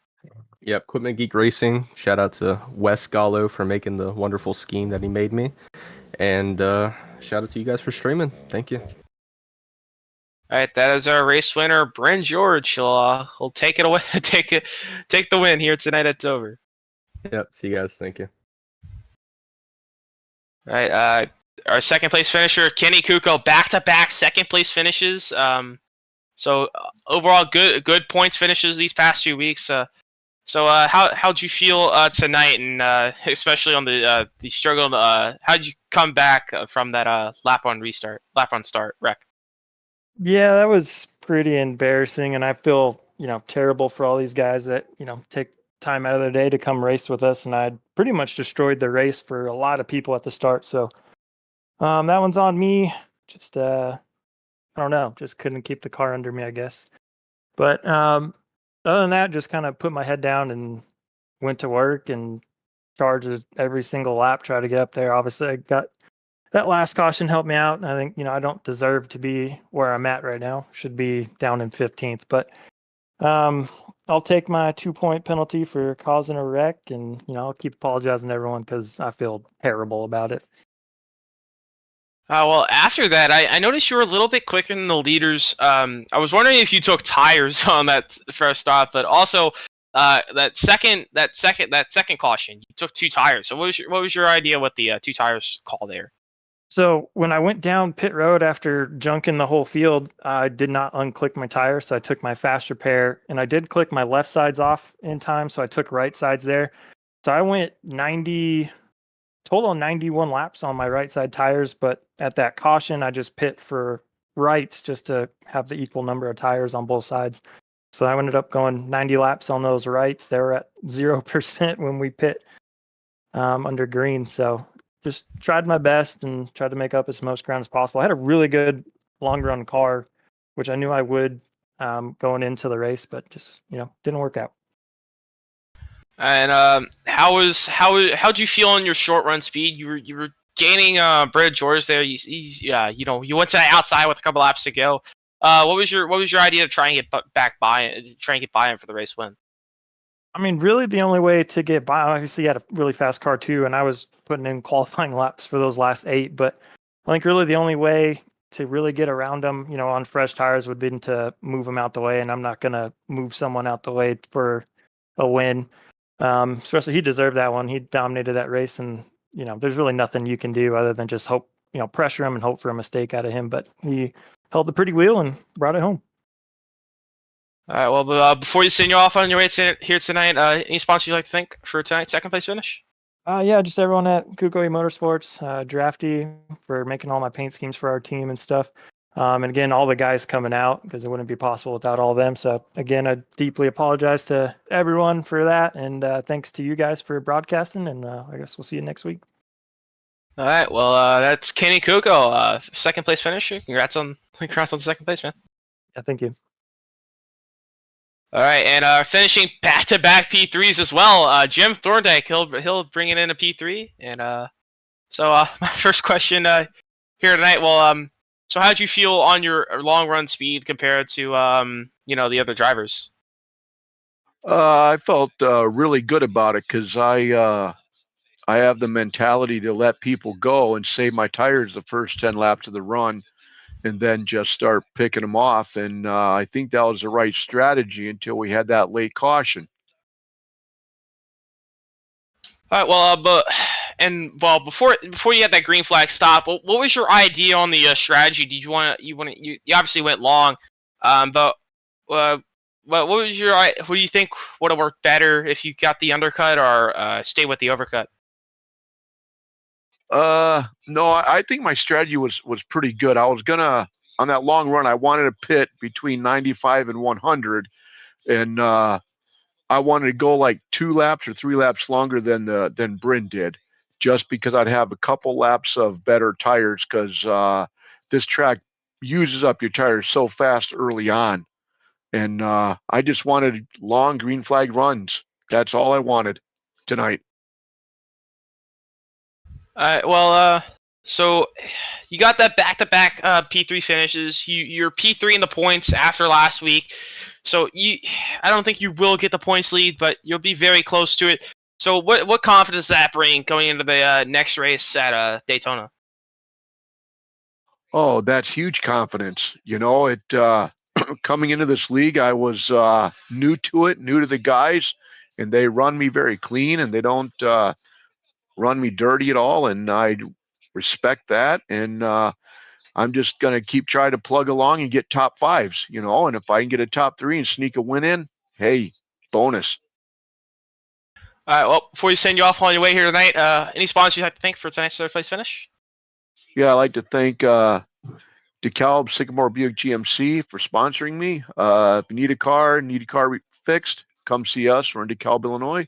Yep, Equipment Geek Racing. Shout out to Wes Gallo for making the wonderful scheme that he made me. And shout out to you guys for streaming. Thank you. All right, that is our race winner, Bryn George. He'll take it away, take the win here tonight at Dover. Yep. See you guys. Thank you. All right, our second place finisher, Kenny Kuko, back-to-back second place finishes. So overall, good points finishes these past 2 weeks. So how'd you feel tonight, and especially on the struggle? How'd you come back from that lap on start wreck? Yeah, that was pretty embarrassing, and I feel, terrible for all these guys that, take time out of their day to come race with us, and I pretty much destroyed the race for a lot of people at the start. So that one's on me. Just I don't know, just couldn't keep the car under me, I guess. But other than that, just kind of put my head down and went to work and charged every single lap, try to get up there. Obviously, I got that last caution helped me out. I think, I don't deserve to be where I'm at right now. Should be down in 15th, but I'll take my 2-point penalty for causing a wreck, and, I'll keep apologizing to everyone because I feel terrible about it. Well, after that, I noticed you were a little bit quicker than the leaders. I was wondering if you took tires on that first stop, but also that second caution, you took 2 tires. So what was your idea with the 2 tires call there? So when I went down pit road after junking the whole field, I did not unclick my tire. So I took my fast repair, and I did click my left sides off in time. So I took right sides there. So I went 91 laps on my right side tires. But at that caution, I just pit for rights just to have the equal number of tires on both sides. So I ended up going 90 laps on those rights. They were at 0% when we pit under green. So just tried my best and tried to make up as much ground as possible. I had a really good long run car, which I knew I would going into the race, but just didn't work out. And how'd you feel on your short run speed? You were gaining Brad George there. You went to the outside with a couple laps to go. What was your idea to try and get back by, try and get by him for the race win? I mean, really, the only way to get by, obviously, he had a really fast car too, and I was putting in qualifying laps for those last 8. But I think really the only way to really get around him, on fresh tires would be to move him out the way, and I'm not going to move someone out the way for a win. Especially he deserved that one. He dominated that race, and there's really nothing you can do other than just hope, pressure him and hope for a mistake out of him. But he held the pretty wheel and brought it home. All right. Well, before you send you off on your way here tonight, any sponsors you'd like to thank for tonight's second place finish? Yeah, just everyone at Kukoi Motorsports, Drafty for making all my paint schemes for our team and stuff. And again, all the guys coming out, because it wouldn't be possible without all of them. So again, I deeply apologize to everyone for that. And thanks to you guys for broadcasting. And I guess we'll see you next week. All right. Well, that's Kenny Kuko, second place finisher. Congrats on the second place, man. Yeah, thank you. All right, and finishing back-to-back P3s as well. Jim Thorndike, he'll bring it in a P3, and so my first question here tonight. Well, so how'd you feel on your long run speed compared to the other drivers? I felt really good about it because I have the mentality to let people go and save my tires the first 10 laps of the run, and then just start picking them off. And I think that was the right strategy until we had that late caution. All right, well, before you had that green flag stop, what was your idea on the strategy? Did you obviously went long, but what was what do you think would have worked better if you got the undercut or stay with the overcut? No, I think my strategy was pretty good. I was gonna, on that long run, I wanted to pit between 95 and 100, and I wanted to go like 2 laps or 3 laps longer than Bryn did, just because I'd have a couple laps of better tires, because this track uses up your tires so fast early on, and I just wanted long green flag runs. That's all I wanted tonight. Well, so you got that back-to-back P3 finishes. You're P3 in the points after last week, so I don't think you will get the points lead, but you'll be very close to it. So what confidence does that bring going into the next race at Daytona? Oh, that's huge confidence. You know, it coming into this league, I was new to it, new to the guys, and they run me very clean, and they don't run me dirty at all, and I respect that. And I'm just gonna keep trying to plug along and get top fives, you know. And if I can get a top three and sneak a win in, hey, bonus. All right. Well, before we send you off on your way here tonight, any sponsors you'd like to thank for tonight's third place finish? Yeah, I'd like to thank DeKalb Sycamore Buick GMC for sponsoring me. If you need a car fixed, come see us. We're in DeKalb, Illinois.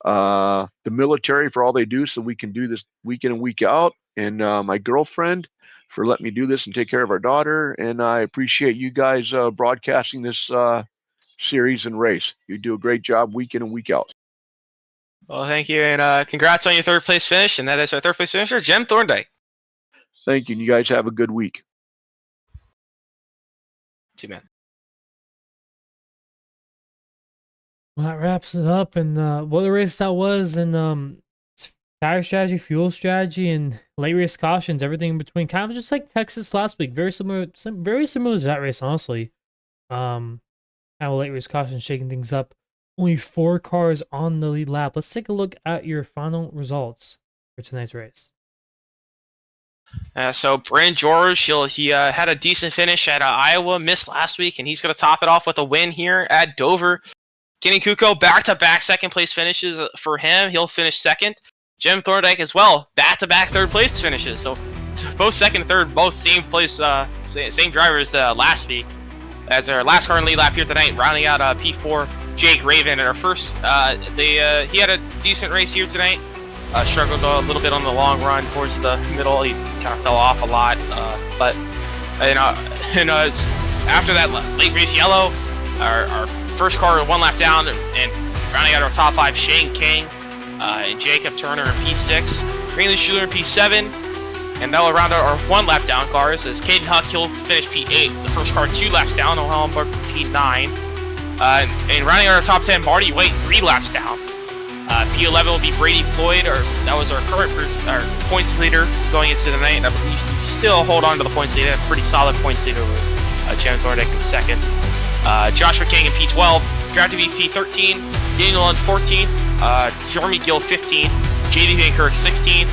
The military for all they do so we can do this week in and week out. And my girlfriend for letting me do this and take care of our daughter. And I appreciate you guys broadcasting this series and race. You do a great job week in and week out. Well, thank you, and congrats on your third place finish. And that is our third place finisher, Jem Thorndike. Thank you. And you guys have a good week. Two man. Well, that wraps it up. And what a race that was. And tire strategy, fuel strategy, and late race cautions, everything in between. Kind of just like Texas last week. Very similar to that race, honestly. Kind of late race caution, shaking things up. Only 4 cars on the lead lap. Let's take a look at your final results for tonight's race. So Brandon George, he had a decent finish at Iowa, missed last week, and he's going to top it off with a win here at Dover. Kenny Kuko, back-to-back second place finishes for him. He'll finish second. Jem Thorndike as well, back-to-back third place finishes. So both second and third, both same place, same drivers last week. As our last car in lead lap here tonight, rounding out P4, Jake Raven. At our first, he had a decent race here tonight. Struggled a little bit on the long run towards the middle. He kind of fell off a lot, but after that late race yellow, our first car 1 lap down, and rounding out our top 5, Shane King and Jacob Turner in P6, Greenlee Schuler in P7, and that will round out our 1 lap down cars as Caden Huck, he'll finish P8. The first car 2 laps down, O'Hallenberg P9, and rounding out our top 10, Marty White 3 laps down. P11 will be Brady Floyd, that was our current points leader going into the night. I believe he still hold on to the points leader. Pretty solid points leader with Jem Thorndike in second. Joshua King in P12, Draft to be P13, Daniel in 14, Jeremy Gill 15, JD Van Kirk 16,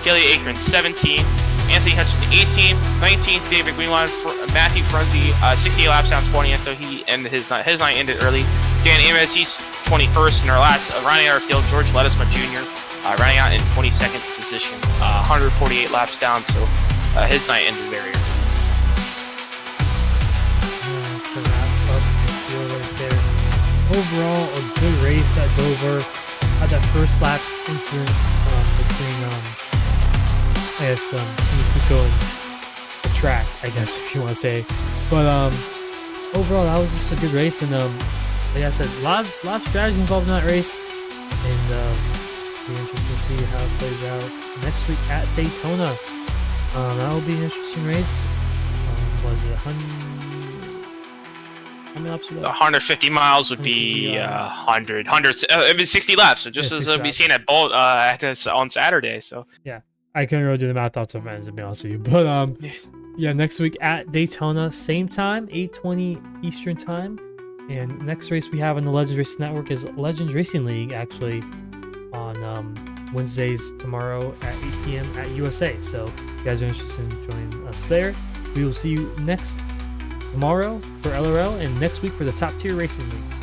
Kelly Akron 17, Anthony Hutchinson 18, 19th David Greenline, Matthew Frunze 68 laps down 20th, so he ended his night ended early. Dan Ames, he's 21st, and our last rounding out our field, George Ledesma Jr. Running out in 22nd position, 148 laps down, so his night ended very early. That's the wrap up the field right there. Overall, a good race at Dover. Had that first lap incident between Kenny Kuko and the track, I guess, if you want to say. But overall, that was just a good race, and like I said, a lot of strategy involved in that race, and be interesting to see how it plays out next week at Daytona. That will be an interesting race. Was it 100? How many laps? 150 miles would be 100. It'd be 60 laps, so just as we've seen at both on Saturday. So yeah, I couldn't really do the math off the top of my head, to be honest with you. But yeah, next week at Daytona, same time, 8:20 Eastern time. And next race we have on the Legends Racing Network is Legends Racing League, actually, on Wednesdays tomorrow at 8 p.m. at USA. So if you guys are interested in joining us there, we will see you tomorrow for LRL and next week for the Top Tier Racing League.